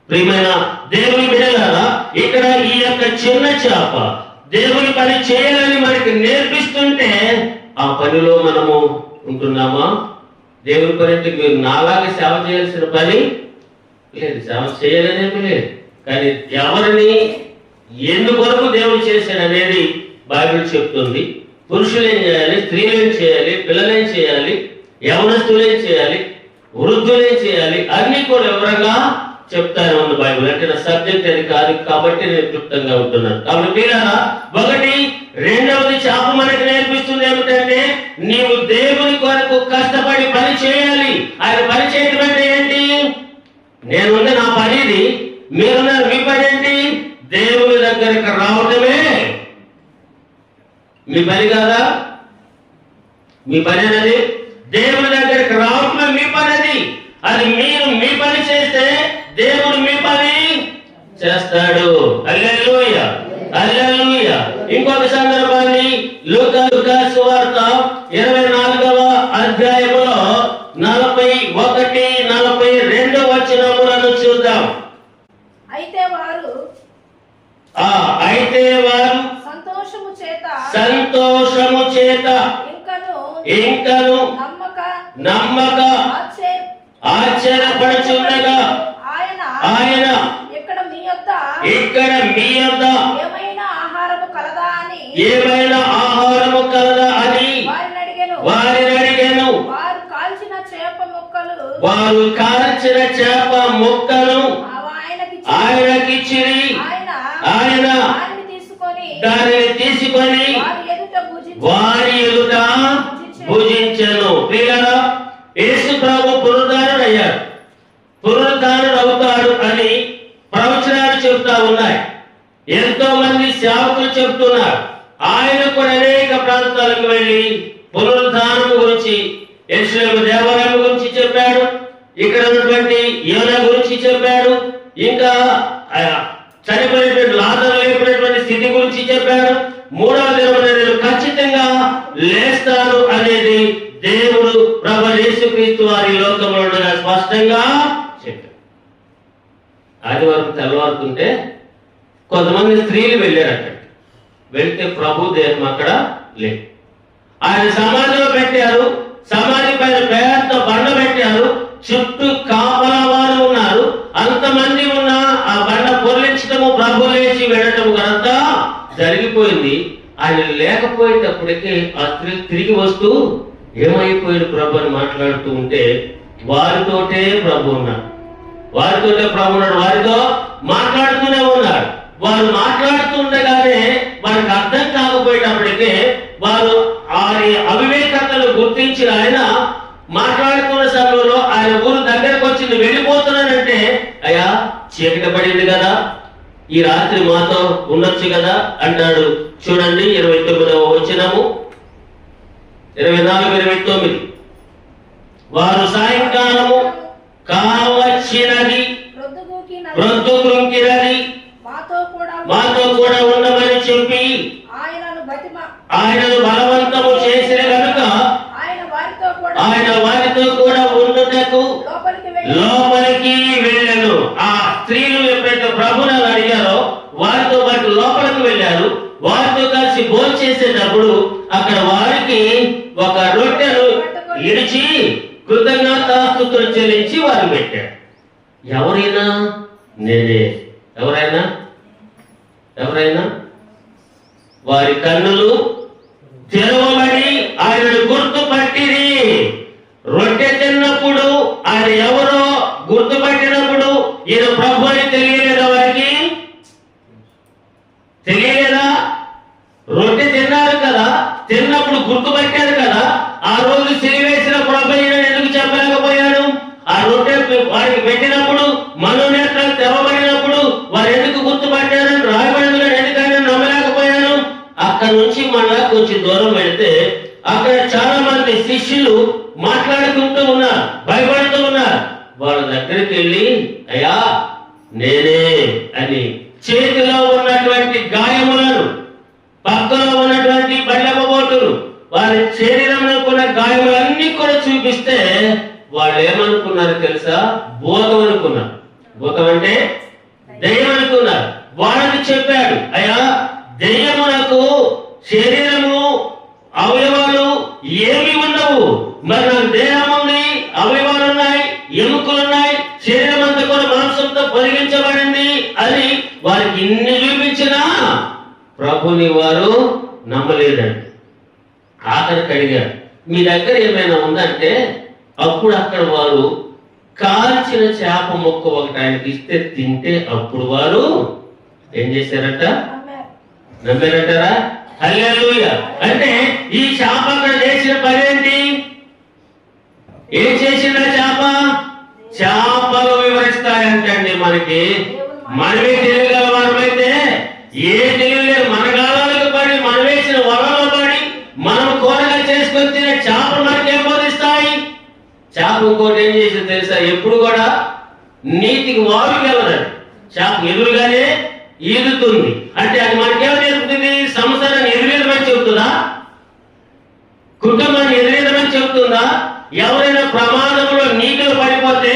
ప్రియమైన దేవుని బిడ్డలారా, ఇక్కడ ఈ యొక్క చిన్న చేప దేవుని పని చేయాలని మనకి నేర్పిస్తుంటే ఆ పనిలో మనము ఉంటున్నామా? దేవుని పని అంటే మీరు నాలాగా సేవ చేయాల్సిన పని లేదు, సేవ చేయాలనేది లేదు. కానీ ఎవరిని ఎందుకొరకు దేవుడు చేశాడు అనేది బైబిల్ చెప్తుంది. పురుషులు ఏం చేయాలి, స్త్రీలు ఏం చేయాలి, పిల్లలు ఏం చేయాలి, యవనస్తులు ఏం చేయాలి, వృద్ధులే చేయాలి. అన్ని కూడా వివరంగా చెప్తాను ఉంది బైబిల్. అంటే నా సబ్జెక్ట్ అది కాదు కాబట్టి నేను క్లుప్తంగా ఉంటున్నాను. కాబట్టి పిల్లరా, ఒకటి. రెండవది చాప మనకి నేర్పిస్తుంది ఏమిటంటే నీవు దేవుని కొరకు కష్టపడి పని చేయాలి. ఆయన పని చేయడం అంటే ఏంటి? నేనుంది నా పని ఇది, మీరున్నారు మీ పని ఏంటి? దేవుని దగ్గరికి రావటమే మీ పని కాదా? మీ పని అనేది దేవుని దగ్గరికి రావటమే మీ పని. అది మీరు మీ పని చేస్తే దేవుడు మీ పని చేస్తాడు. హల్లెలూయా, హల్లెలూయా. ఇంకొక సందర్భాన్ని లూకా సువార్త 24వ అధ్యాయములో 41, 42 వచనములను చూద్దాం. అయితే వారు సంతోషము చేత ఇంకను నమ్మక ఆశ్చర్యపడుచుండగా ఆయన ఇక్కడ మీ యొద్ద ఏమైనా ఆహారము కలదా అని వారిని అడిగెను. వారు కాల్చిన చేప ముక్కలు ఆయనకిచ్చిరి. ఆయన దానిని తీసుకొని వారి ఎదుట భుజించెను. ప్రియులారా, యేసు ప్రభు పునరుద్ధారుడయ్యాడు, పునరుద్ధారుడవుతాడు అని ప్రవచనాలు చెప్తా ఉన్నాయి. ఎంతో మంది సేవకులు చెప్తున్నారు. ఆయన కూడా అనేక ప్రాంతాలకు వెళ్ళి పునరుద్ధానం గురించి, యెరూషలేము దేవాలయం గురించి చెప్పాడు. ఇక్కడ ఉన్నటువంటి యోనా గురించి చెప్పాడు. ఇంకా చనిపోయినటువంటి లాజరు లేపినటువంటి స్థితి గురించి చెప్పాడు. మూడవ దినమున నేను ఖచ్చితంగా లేస్తాను అనేది దేవుడు ప్రభు యేసుక్రీస్తు వారి లోకంలో ఉండగా స్పష్టంగా చెప్పాడు. ఆదివారం తెల్లవారుతుంటే కొంతమంది స్త్రీలు వెళ్ళారు. అక్కడ వెళ్తే ప్రభు దేహం అక్కడ లేదు. ఆయన సమాధిలో పెట్టారు. సమాధి పైన పెద్ద బండ పెట్టారు. చుట్టూ కాపలా వారు ఉన్నారు. అంతమంది ఉన్న ఆ బండ పొర్లించడము, ప్రభు లేచి వెళ్ళటము అంతా జరిగిపోయింది. ఆయన లేకపోయేటప్పటికీ ఆ స్త్రీ తిరిగి వస్తూ ఏమైపోయిన ప్రభు అని మాట్లాడుతూ ఉంటే వారితోటే ప్రభు ఉన్నాడు. వారితో మాట్లాడుతూనే ఉన్నాడు. వారు మాట్లాడుతుండగానే వారికి అర్థం కాకపోయేటప్పటికే వారు వారి అవివేకతలు గుర్తించిన ఆయన మాట్లాడుతున్న సమయంలో ఆయన ఊరు దగ్గరకు వచ్చింది. వెళ్ళిపోతున్నానంటే, అయ్యా చీకటి పడింది కదా, ఈ రాత్రి మాతో ఉండొచ్చు కదా అంటాడు. చూడండి 29వ వచనము, 24, 29. వారు సాయంకాలము కావచ్చినది, ప్రొద్దుగుంకినది, మాతో కూడా ఉండమని చెప్పి ఆయనను బలవంతము చేసిన కనుక ఆయన వారితో కూడా ఉండుటకు లోపలికి వెళ్ళాను. ఆ స్త్రీలు ఎప్పుడైతే ప్రభుని అడిగారో వారితో పాటు లోపలికి వెళ్ళారు. వారితో కలిసి భోజనం చేసేటప్పుడు అక్కడ వారికి ఒక రొట్టెను ఇడిచి కృతజ్ఞతాస్తుతులు చెల్లించి వారు పెట్టాడు. ఎవరైనా నేనే, ఎవరైనా వారి కన్నులు తెరవబడి ఆయనను గుర్తుపట్టిరి. రొట్టె తిన్నప్పుడు ఆయన ఎవరో గుర్తుపట్టినప్పుడు ఈయన ప్రభు అని తెలియలేదా? వారికి తెలియలేదా? రొట్టె తిన్నారు కదా, తిన్నప్పుడు గుర్తుపట్టారు కదా. ఆ రోజు సిలివేసిన ప్రభు ఎందుకు చెప్పలేకపోయాడు? ఆ రొట్టె వారికి పెట్టినప్పుడు మనోనేత్రాలు తెరవబడినప్పుడు వారు ఎందుకు గుర్తుపట్టారని రాయబడింది. ఎందుకని నమ్మలేకపోయాను. అక్కడ నుంచి మళ్ళా కొంచెం దూరం వెళితే అక్కడ చాలా మంది శిష్యులు మాట్లాడుకుంటూ ఉన్నారు, భయపడుతూ ఉన్నారు. వాళ్ళ దగ్గరికి వెళ్ళి అయ్యా నేనే అని చేతిలో ఉన్నటువంటి గాయములను, పక్కలో ఉన్నటువంటి బల్లెమ్మబోటును, వారి శరీరంలో ఉన్న గాయములన్నీ కూడా చూపిస్తే వాళ్ళు ఏమనుకున్నారు తెలుసా? భూతం అనుకున్నారు. భూతం అంటే దెయ్యం అనుకున్నారు. వాళ్ళకి చెప్పాడు, అయ్యా దెయ్యమునకు శరీరము అవయవాలు ఏమి ఉండవు, మరి నాకు దేహం ఉంది, అవయవాలు ఉన్నాయి, ఎముకలు ఉన్నాయి, శరీరం అంతా కూడా మాంసంతో పొదిగించబడింది అని వారికి ఇన్ని చూపించినా ప్రభుని వారు నమ్మలేదండి. ఆఖరికి అడిగారు, మీ దగ్గర ఏమైనా ఉందంటే అప్పుడు అక్కడ వారు కాల్చిన చేప ముక్క ఒకటి ఆయనకి ఇస్తే తింటే అప్పుడు వారు ఏం చేశారట? నమ్మారంటారా? హల్లెలూయా. అంటే ఈ చేప అక్కడ చేసిన పని ఏంటి? ఏం చేసిందా చేప? చేపలు వివరిస్తాయంటండి మనకి. మనమే తెలియగల వారమైతే ఏ తెలియలేదు మన గాలాలకు పడి మనం వేసిన వలలో పడి మనం కూరగా చేసుకొని తినే చేపలు మనకేం బోధిస్తాయి? చేప ఇంకోటి ఏం చేసింది తెలుసా? ఎప్పుడు కూడా నీతికి వారుకి వెళ్ళదండి. చేప ఎదురుగానే ఈదుతుంది. అంటే అది మనకేమో నేర్పుతుంది? సంసారాన్ని ఎదురేదమని చెబుతుందా? కుటుంబాన్ని ఎదురేదమని చెబుతుందా? ఎవరైనా ప్రమాదంలో నీటిలో పడిపోతే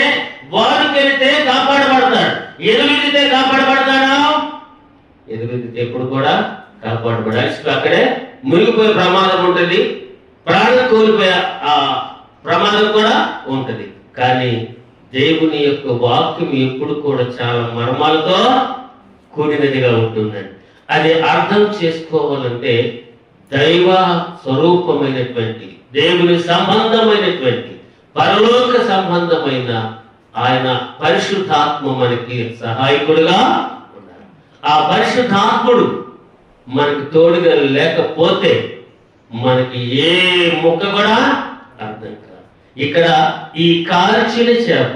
వారికి వెళితే కాపాడబడతాడు. ఎదురెదితే కాపాడబడతాడా? ఎదురెదితే ఎప్పుడు కూడా కాపాడబడాలి. అక్కడే మునిగిపోయే ప్రమాదం ఉంటుంది, ప్రాణం కోల్పోయే ఆ ప్రమాదం కూడా ఉంటుంది. కానీ దేవుని యొక్క వాక్యం ఎప్పుడు కూడా చాలా మర్మాలతో కూడినదిగా ఉంటుందండి. అది అర్థం చేసుకోవాలంటే దైవ స్వరూపమైనటువంటి, దేవుని సంబంధమైనటువంటి, పరలోక సంబంధమైన ఆయన పరిశుద్ధాత్మ మనకి సహాయకుడుగా ఉన్నారు. ఆ పరిశుద్ధాత్ముడు మనకి తోడుగా లేకపోతే మనకి ఏ ముక్క కూడా అర్థం కాదు. ఇక్కడ ఈ కాల్చిన చేప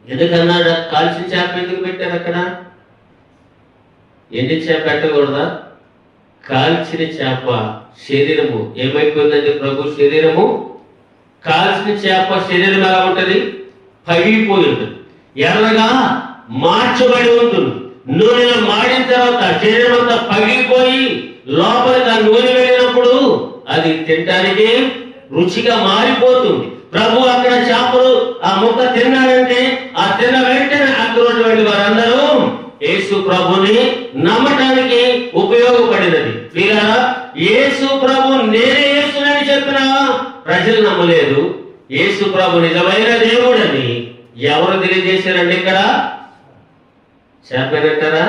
ఎందుకన్నాడు? కాల్చిన చేప ఎందుకు పెట్టారు అక్కడ? ఎండి చేప పెట్టకూడదా? కాల్చిన చేప శరీరము ఏమైపోయిందండి? ప్రభు శరీరము కాల్చిన చేప శరీరం ఎలా ఉంటుంది? పగిలిపోయి ఉంటుంది, ఎర్రగా మార్చబడి ఉంటుంది. నూనెలో మాడిన తర్వాత శరీరం అంతా పగిలిపోయి లోపలికి ఆ నూనె వెళ్ళినప్పుడు అది తినడానికి రుచిగా మారిపోతుంది. ప్రభు అక్కడ చేపలు ఆ ముక్క తిన్నాడంటే ఆ తిన్న వెంటనే అక్కడ ఉన్నటువంటి వారందరూ యేసు ప్రభుని నమ్మటానికి ఉపయోగపడినది. వీళ్ళారా, యేసు ప్రభు నేనే యేసునని చెప్పినా ప్రజలు నమ్మలేదు. యేసు ప్రభు నిజమైన దేవుడని ఎవరు తెలియజేశారండి? ఇక్కడ చేపనంటారా?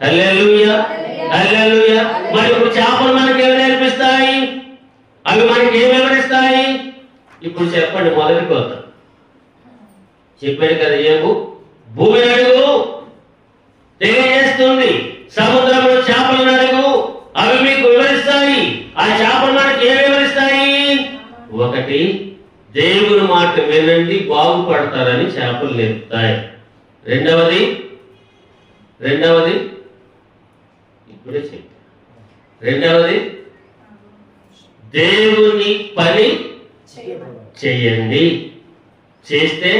హల్లెలూయా, హల్లెలూయా. మరి ఇప్పుడు చేపలు మనకి ఏమి నేర్పిస్తాయి? అవి మనకి ఏమి వివరిస్తాయి? ఇప్పుడు చెప్పండి. మొదటి కోత చెప్పాడు కదా, ఏమో భూమిని అడుగు తెలియజేస్తుంది, సముద్రంలో చేపలను అడుగు అవి మీకు వివరిస్తాయి. ఆ చేపలు మనకి ఏమి వివరిస్తాయి? ఒకటి, దేవుని మాట వినండి బాగుపడతారని చేపలు నేర్పుతాయి. రెండవది ఇప్పుడే చెప్పి, రెండవది దేవుని పని చేయండి, చేస్తే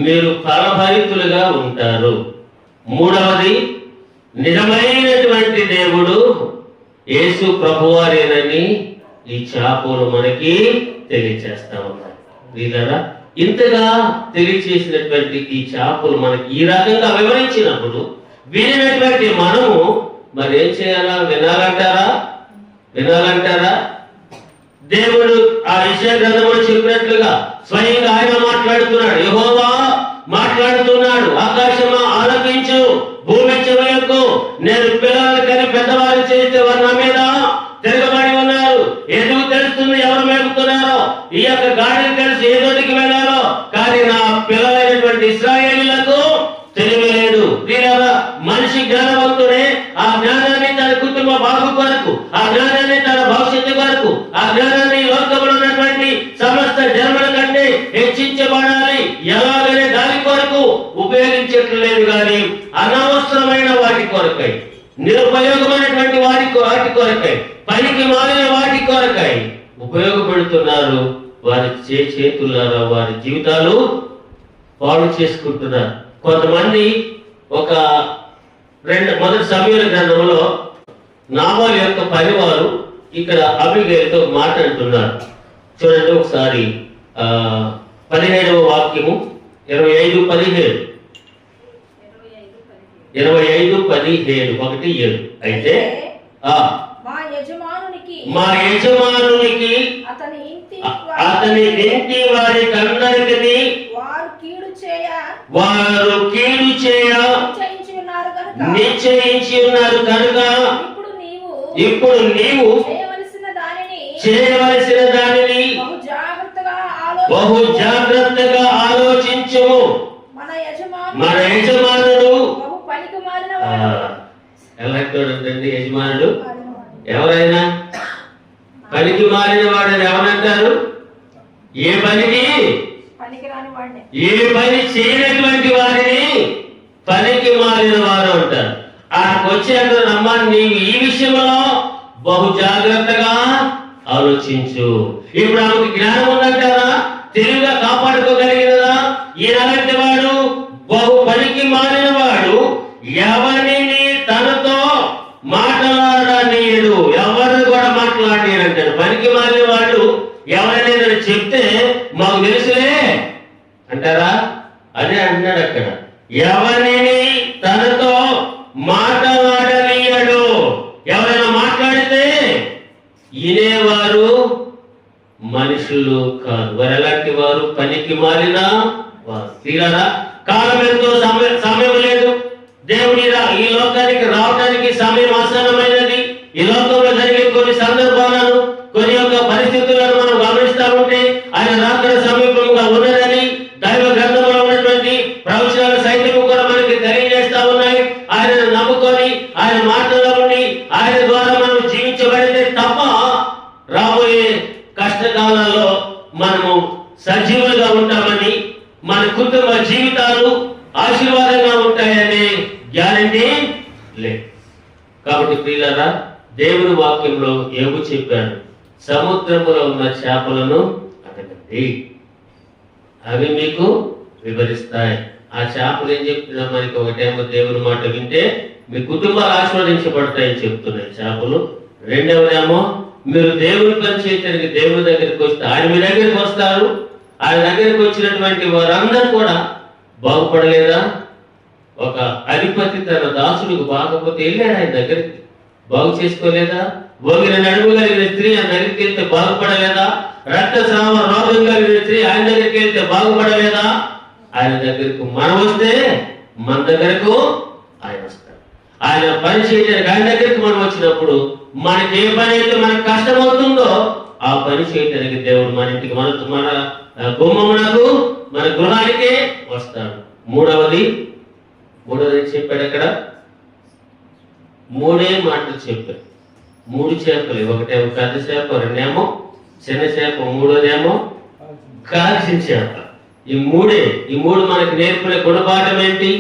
మీరు ఫలభరితులుగా ఉంటారు. మూడవది, నిజమైనటువంటి దేవుడు యేసు ప్రభువారేనని ఈ చేపలు మనకి తెలియచేస్తా ఉన్నారు. వీళ్ళరా, ఇంతగా తెలియచేసినటువంటి ఈ చేపలు మనకి ఈ రకంగా వివరించినప్పుడు వినినటువంటి మనము మరి ఏం చేయాలా? వినాలంటారా? దేవుడు ఆ యెషయా గ్రంథంలో చెప్పినట్లుగా స్వయంగా ఆయన మాట్లాడుతున్నాడు. యెహోవా మాట్లాడుతున్నాడు. ఆకాశమా ఆలకించు, భూమి చెవులకు, నేను పిల్లలు కని పెద్దవారు చేస్తే వారు నా మీద తిరగబడి ఉన్నారు. ఎందుకు తెలుస్తుంది ఎవరు మేపుతున్నారో? ఈ యొక్క గాడిని తెలిసి ఏ చోటికి వెళ్ళారో, కానీ నా పిల్లలైనటువంటి ఇశ్రాయేలీయులకు తెలియలేదు. మనిషి జ్ఞానవంతుడే. ఆ జ్ఞానాన్ని తన కుటుంబ బాగు కొరకు, ఆ జ్ఞానాన్ని తన భవిష్యత్తు కొరకు, ఆ జ్ఞానాన్ని లోకంలో ఉన్నటువంటి సమస్త జన్మల కంటే హెచ్చించబడాలి ఎలాగనే దాని కొరకు ఉపయోగించట్లేదు. కానీ అనవసరమైన వాటి కొరకై, నిరుపయోగమైనటువంటి వాటి కొరకై, పనికి మారిన వాటి కొరకై ఉపయోగపడుతున్నారు. వారి చేతులారా వారి జీవితాలు పాడు చేసుకుంటున్నారు. కొంతమంది మొదటి సమూయేలు గ్రంథంలో నాబాలు యొక్క పనివారు ఇక్కడ అబీగైలుతో మాట్లాడుతున్నారు. చూడండి ఒకసారి 17వ వాక్యము 25:17 1:7 అయితే మా యజమానునికి అతని ఇంటి వారి అందరికీ వారు కీడు చేయ నిశ్చయించి ఉన్నారు కనుక ఇప్పుడు నీవు చేయవలసిన దానిని బహు జాగ్రత్తగా ఆలోచించుము. మన మన యజమానుడు బహు పనికిమాలిన ఆ, వాడు. ఎలాంటి వాడండి యజమానుడు? ఎవరైనా పనికి మాలిన వాడని ఎవరంటారు? ఏ పనికి పనికిరాని వాడిని. ఏ పని చేయనటువంటి వారిని పనికి మాలిన వారు అంటారు. ఆయనకు వచ్చాక నమ్మా, నీవు ఈ విషయంలో బహు జాగ్రత్తగా ఆలోచించు. ఇప్పుడు ఆమెకు జ్ఞానం ఉందంటారా? తెలివిగా కాపాడుకోగలిగినదా? ఈయనలాంటి వాడు బహు పనికి మాలిన వాడు, ఎవరిని తనతో మాట్లాడనీయడు, ఎవరిని కూడా మాట్లాడనీయడంటాడు. పనికి మాలిన వాడు ఎవరైనా చెప్తే మాకు తెలుసులే అంటారా? అదే అంటున్నాడు అక్కడ, ఎవరిని తనతో మాట్లాడనీయడు. ఎవరైనా మాట్లాడితే వినేవారు మనుషులు కాదు. వారు ఎలాంటి వారు? పనికి మాలిన వారు. తీరారా? కాలం ఎంతో సమయం లేదు. దేవుని ఈ లోకానికి రావడానికి సమయం ఆసన్నమైనది. ఈ లోకంలో జరిగే కొన్ని సందర్భాలను, కొన్ని యొక్క పరిస్థితులను మనం గమనిస్తా ఉంటే ఆయన రాకడ సమీపంగా ఉన్నదని దైవ గ్రంథంలో ఉన్నటువంటి ప్రవచనాలు సైతం కూడా మనకి తెలియజేస్తా ఉన్నాయి. ఆయనను నమ్ముకొని ఆయన మాటలో ఉండి ఆయన ద్వారా మనం జీవించబడితే తప్ప రాబోయే కష్టకాలాల్లో మనము సజీవులుగా ఉంటామని, మన కుటుంబ జీవితాలు ఆశీర్వాదంగా ఉంటాయనే గ్యారంటీ లేదు. కాబట్టి ప్రియులారా, దేవుని వాక్యంలో యోబు చెప్పాడు, సముద్రములో ఉన్న చేపలను అడగండి, అవి మీకు వివరిస్తాయి. ఆ చేపలు ఏం చెప్తున్నా మనకి? ఒకటేమో దేవుని మాట వింటే మీ కుటుంబాలు ఆశీర్వదించబడతాయని చెప్తున్నాయి చేపలు. రెండవదేమో మీరు దేవుని పని చేయడానికి దేవుని దగ్గరికి వస్తే ఆయన మీ దగ్గరికి వస్తారు. ఆయన దగ్గరికి వచ్చినటువంటి వారందరూ కూడా బాగుపడలేదా? ఒక అధిపతి తన దాసుడికి బాగపోతే వెళ్ళాడు ఆయన దగ్గరికి, బాగు చేసుకోలేదా? వంగిన నడుము కలిగిన స్త్రీ ఆయన దగ్గరికి వెళ్తే బాగుపడలేదా? రక్తస్రావ రోగం కలిగిన స్త్రీ ఆయన దగ్గరికి వెళ్తే బాగుపడలేదా? ఆయన దగ్గరకు మనం వస్తే మన దగ్గరకు ఆయన వస్తాడు. ఆయన పని చేయడానికి ఆయన దగ్గరికి మనం వచ్చినప్పుడు మనకి ఏ పని అయితే మనకు కష్టమవుతుందో ఆ పని చేయడానికి దేవుడు మన ఇంటికి, మన గుమ్మమునకు, మన గృహానికే వస్తాడు. మూడవది చెప్పాడు అక్కడ, మూడే మాటలు చెప్పాడు. 3 చేపలు, ఒకటేమో పెద్ద చేప, రెండేమో చిన్న చేప, మూడోదేమో కాల్చిన చేప. ఈ మూడు మనకి నేర్పిన గుణపాఠం ఏంటి?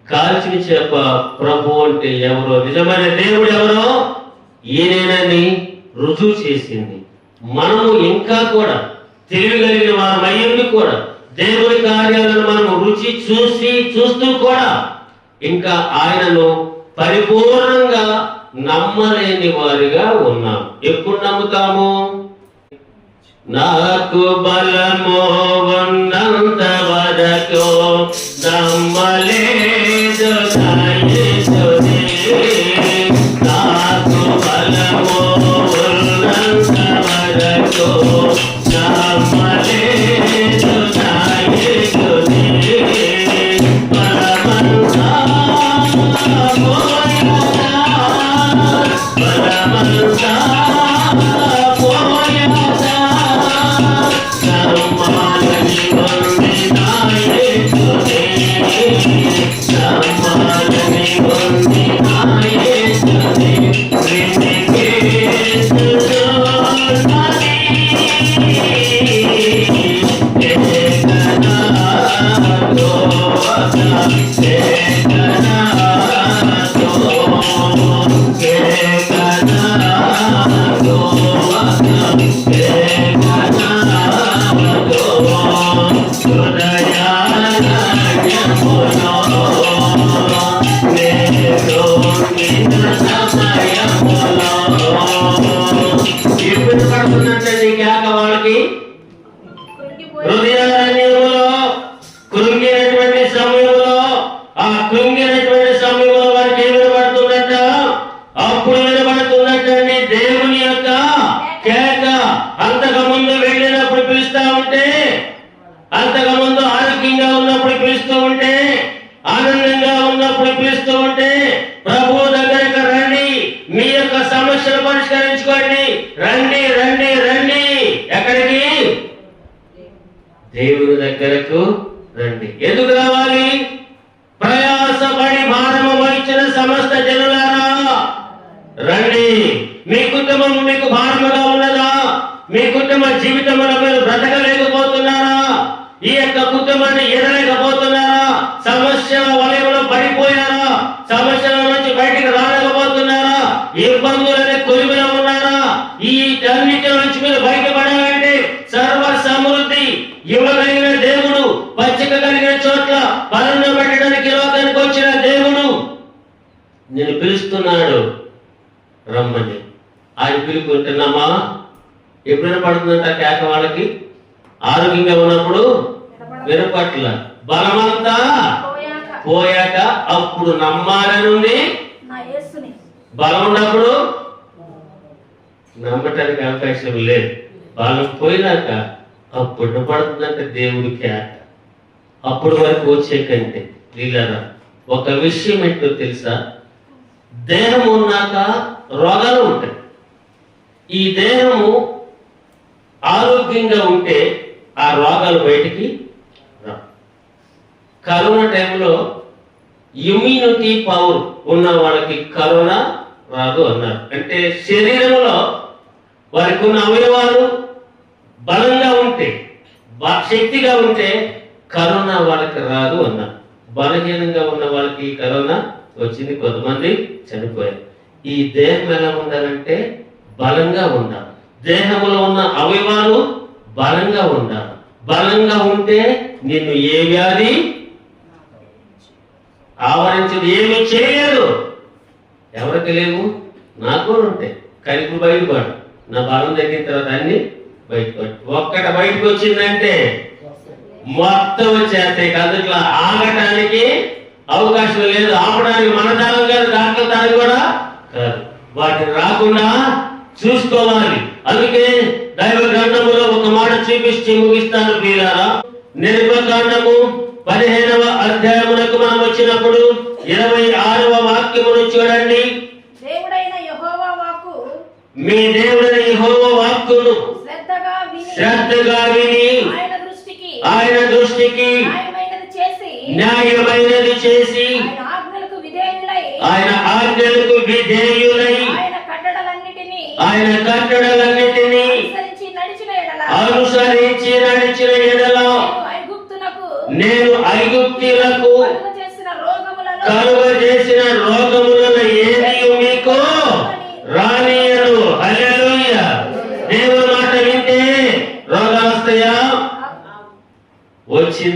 కాల్చిన చేప ప్రభు అంటే ఎవరో, నిజమైన దేవుడు ఎవరో ఈయనేనని రుజువు చేసింది. మనము ఇంకా కూడా తెలివి కలిగిన వారు అయ్యుండి కూడా దేవుని కార్యాలను మనము రుచి చూస్తూ కూడా ఇంకా ఆయనను పరిపూర్ణంగా నమ్మలేని వారిగా ఉన్నాం. ఎప్పుడు నమ్ముతాము? నాకు బలము ఉన్నంత వరకు నమ్మలేదు యేసుని. నాకు బలము ఉన్నంత వరకు నమ్మలేదు యేసుని. బలమంతా పోయగా, బలమంతా పోయగా, నమ్మాలని ఉంది నా యేసుని. నమ్మాలని ఉంది నా యేసుని. ఇప్పుడు పడుతున్నట్టండి కేక వాళ్ళకి. హృదయారణ్యములో కృంగినటువంటి సమయంలో, ఆ కృంగినటువంటి సమయంలో వారికి ఏం వినబడుతున్నట్ట? అప్పుడు వినబడుతున్నట్టండి దేవుని యొక్క కేక. అంతకుముందు వెళ్ళినప్పుడు పిలుస్తా ఉంటే, అంతకుముందు ఆరోగ్యంగా ఉన్నప్పుడు పిలుస్తూ ఉంటే, ఆనందంగా ఉన్నప్పుడు పిలుస్తూ ఉంటే, ప్రభు దగ్గరకు రండి, మీ యొక్క సమస్యలు పరిష్కరించుకోండి, రండి రండి రండి. ఎక్కడికి? దేవుని దగ్గరకు రండి. ఎందుకు రావాలి? ప్రయాసపడి భారము వహించిన సమస్త జనులారా రండి. మీ కుటుంబం మీకు భారముగా ఉన్నదా? మీ కుటుంబ జీవితంలో మీరు బ్రతకలేకపోతున్నారా? ఈ యొక్క కుటుంబాన్ని ఎదలేకపోతున్నారా? సమస్యల వలయంలో పడిపోయారా? సమస్యల నుంచి బయటికి రాలేకపోతున్నారా? ఇబ్బందులనే కొలిమిలో ఉన్నారా? ఈ అన్నిటి నుంచి మీరు బయటపడాలంటే సర్వ సమృద్ధి ఇవ్వగలిగిన దేవుడు, పచ్చిక కలిగిన చోట్ల పనులను పెట్టడానికి లోకానికి వచ్చిన దేవుడు నేను పిలుస్తున్నాడు రమ్మని. ఆయన పిలుపు వింటున్నామా? ఎప్పుడైనా పడుతుందంట కేక వాళ్ళకి? ఆరోగ్యంగా ఉన్నప్పుడు వినపట్ల, బలమంతా పోయాక అప్పుడు నమ్మాలని ఉంది. బలం ఉన్నప్పుడు నమ్మటానికి అవకాశం లేదు. బలం పోయినాక అప్పుడు పడుతుందంటే దేవుడి కేక. అప్పుడు వరకు వచ్చే కంటే వీళ్ళరా ఒక విషయం ఏంటో తెలుసా? దేహం ఉన్నాక రోగాలు ఉంటాయి. ఈ దేహము ఆరోగ్యంగా ఉంటే ఆ రోగాలు బయటికి రా. కరోనా టైంలో ఇమ్యూనిటీ పవర్ ఉన్న వాళ్ళకి కరోనా రాదు అన్నారు. అంటే శరీరంలో వారికి ఉన్న అవయవాలు బలంగా ఉంటే, శక్తిగా ఉంటే కరోనా వాళ్ళకి రాదు అన్నారు. బలహీనంగా ఉన్న వాళ్ళకి కరోనా వచ్చింది, కొంతమంది చనిపోయారు. ఈ దేహం ఎలా ఉండాలంటే బలంగా ఉండాలి. దేహంలో ఉన్న అవయవాలు బలంగా ఉండాలి. బలంగా ఉంటే నిన్ను ఏ వ్యాధి ఆవరించదు, ఏమి చేయలేదు. ఎవరికి లేవు? నాకు ఉంటాయి. కానీ ఇప్పుడు బయటపడు. నా బలం తగ్గిన తర్వాత అన్ని బయటపడు. ఒక్కట బయటకు వచ్చిందంటే మొత్తం వచ్చేస్తాయి. అందుట్లో ఆగటానికి అవకాశం లేదు. ఆపడానికి మన తరం కాదు, డాక్టర్ తరం కూడా కాదు. వాటిని రాకుండా చూసుకోవాలి. అందుకే దైవ గ్రంథములో ఒక మాట చూపించి ముగిస్తాను ప్రియులారా. నిర్గమకాండము 15వ అధ్యాయమునకు మనం వచ్చినప్పుడు 26వ వాక్యమును చూడండి. దేవుడైన యెహోవా వాక్కు, మీ దేవుడైన యెహోవా వాక్కును శ్రద్ధగా విని ఆయన దృష్టికి న్యాయమైనది చేసి ఆయన ఆజ్ఞలకు విధేయులై ఆయన కట్టడలన్నిటినీ అనుసరించి నడిచిన ఎడల నేను ఐగుప్తీయులకు కలుగజేసిన రోగములను ఏది మీకు రానియను. హల్లెలూయా. దేవుని మాట వింటే రోగాలు వస్తాయా? వచ్చిన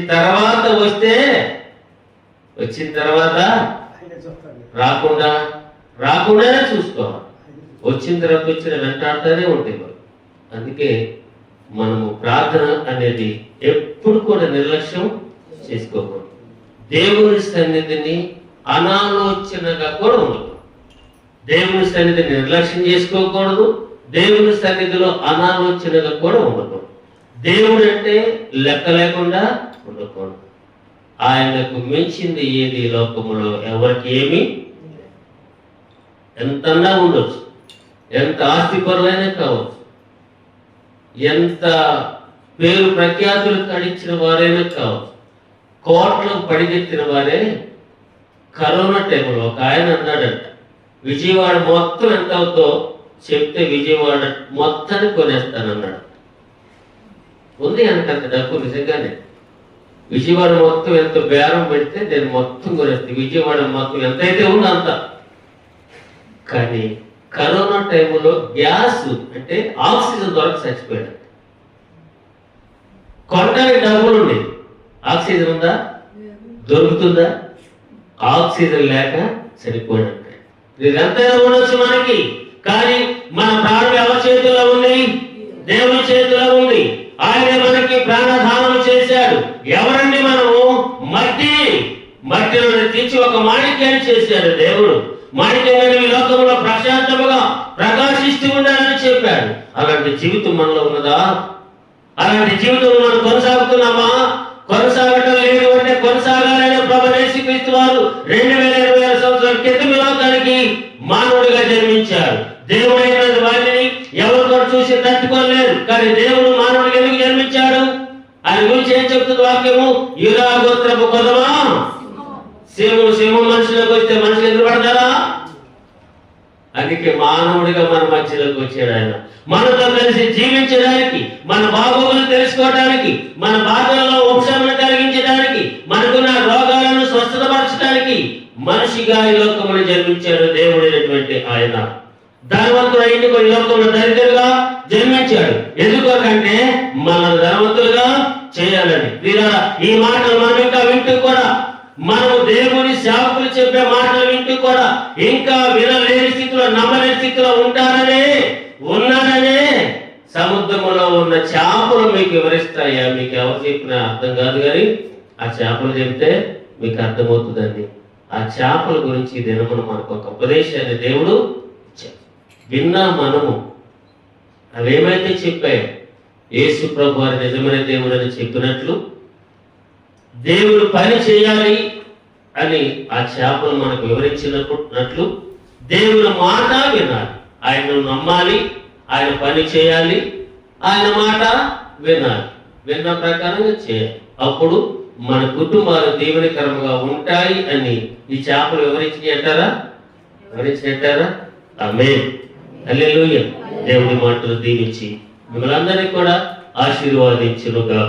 తర్వాత రాకుండానే చూసుకోవాలి. వచ్చిన తర్వాత వచ్చిన వెంటాడుతూనే ఉంటాయి. అందుకే మనము ప్రార్థన అనేది ఎప్పుడు కూడా నిర్లక్ష్యం చేసుకోకూడదు. దేవుని సన్నిధిని అనాలోచనగా కూడా ఉండదు. దేవుని సన్నిధిని నిర్లక్ష్యం చేసుకోకూడదు. దేవుని సన్నిధిలో అనాలోచనగా కూడా ఉండకూడదు. దేవుడు అంటే లెక్క లేకుండా ఉండకూడదు. ఆయనకు మించింది ఏది లోకములో ఎవరికి ఏమి ఎంతన్నా ఉండొచ్చు, ఎంత ఆస్తిపరులైనా కావచ్చు, ఎంత పేరు ప్రఖ్యాతులు కడిచిన వారైనా కావచ్చు, కోట్లకు పడిగెత్తిన వారే కరోనా టైంలో ఒక ఆయన అన్నాడంట, విజయవాడ మొత్తం ఎంత అవుతో చెప్తే విజయవాడ మొత్తాన్ని కొనేస్తానన్నాడు. ఉంది అంత డబ్బు నిజంగానే. విజయవాడ మొత్తం ఎంత బేరం పెడితే నేను మొత్తం కొనేస్తాను. విజయవాడ మొత్తం ఎంతైతే ఉందో అంత. కానీ కరోనా టైంలో గ్యాస్ అంటే ఆక్సిజన్ దొరక చచ్చిపోయాడు. కొనడానికి డబ్బులు ఉండేది, ఆక్సిజన్ ఉందా? దొరుకుతుందా? ఆక్సిజన్ లేక చనిపోయాడు. ఇది ఎంతైనా ఉండొచ్చు మనకి, కానీ మన ప్రాణం ఎవరి చేతుల్లో ఉంది? దేవుని చేతిలో ఉంది. ఆయనే మనకి ప్రాణదానం చేశాడు. ఎవరండి మనము? మట్టిలో తీర్చి ఒక మాణిక్యాన్ని చేశాడు దేవుడు. మాణిక్యంగా ఈ లోకంలో ప్రశాంతముగా ప్రకాశిస్తూ ఉండాలని చెప్పాడు. అలాంటి జీవితం మనలో ఉన్నదా? అలాంటి జీవితం మనం కొనసాగుతున్నామా? కొనసాగటం లేదు అంటే కొనసాగాలని ప్రభువు యేసుక్రీస్తు వారు 2020 సంవత్సరాల క్రితం లోకానికి మానవుడిగా జన్మించారు. దేవుడైన వారిని ఎవరు కూడా చూసి తట్టుకోలేరు. కానీ దేవుడు మానవుడికి ఎందుకు జన్మించాడు? ఆయన గురించి ఏం చెప్తుంది వాక్యము? యూదా గోత్రపు కొదమా సింహం మనుషులకు వస్తే మనుషులు ఎదురుపడతారా? అందుకే మానవుడిగా మన మధ్యలోకి వచ్చాడు ఆయన, మనతో కలిసి జీవించడానికి, మన బాగోగులు తెలుసుకోవడానికి, మన బాధలలో ఉపశమన కలిగించడానికి, మనకున్న రోగాలను స్వస్థతపరచడానికి మనిషిగా ఈ లోకమును జన్మించాడు దేవుడైనటువంటి ఆయన. ధనవంతుడు అయింది కొన్ని లోకంలో దరిద్రులుగా జన్మించాడు. ఎందుకంటే మన ధనవంతులుగా చేయాలని. ఈ మాటలు మనం ఇంకా వింటూ కూడా, మనము దేవుని సేవకులు చెప్పే మాటలు వింటూ కూడా ఇంకా వినలేని స్థితిలో, నమ్మలేని స్థితిలో ఉన్నాననే సముద్రములో ఉన్న చేపలు మీకు వివరిస్తాయా? మీకు ఎవరు చెప్పినా అర్థం కాదు, కానీ ఆ చేపలు చెప్తే మీకు అర్థమవుతుందండి. ఆ చేపల గురించి దినమును మనకు ఒక ఉపదేశాన్ని దేవుడు విన్నా మనము అవేమైతే చెప్పాయో, యేసు ప్రభు వారి నిజమైన దేవుడు అని చెప్పినట్లు దేవుడు పని చేయాలి అని ఆ చేపలు మనకు వివరించినట్లు దేవుని మాట వినాలి, ఆయనను నమ్మాలి, ఆయన పని చేయాలి, ఆయన మాట వినాలి, విన్న ప్రకారంగా చేయాలి. అప్పుడు మన కుటుంబాలు దీవెనకరంగా ఉంటాయి అని ఈ చేపలు వివరించినట్టారా? ఆమేన్, హల్లెలూయా. దేవుడి మాటలు దీవించి మిమ్మల్ని అందరినీ కూడా ఆశీర్వాదించునుగా.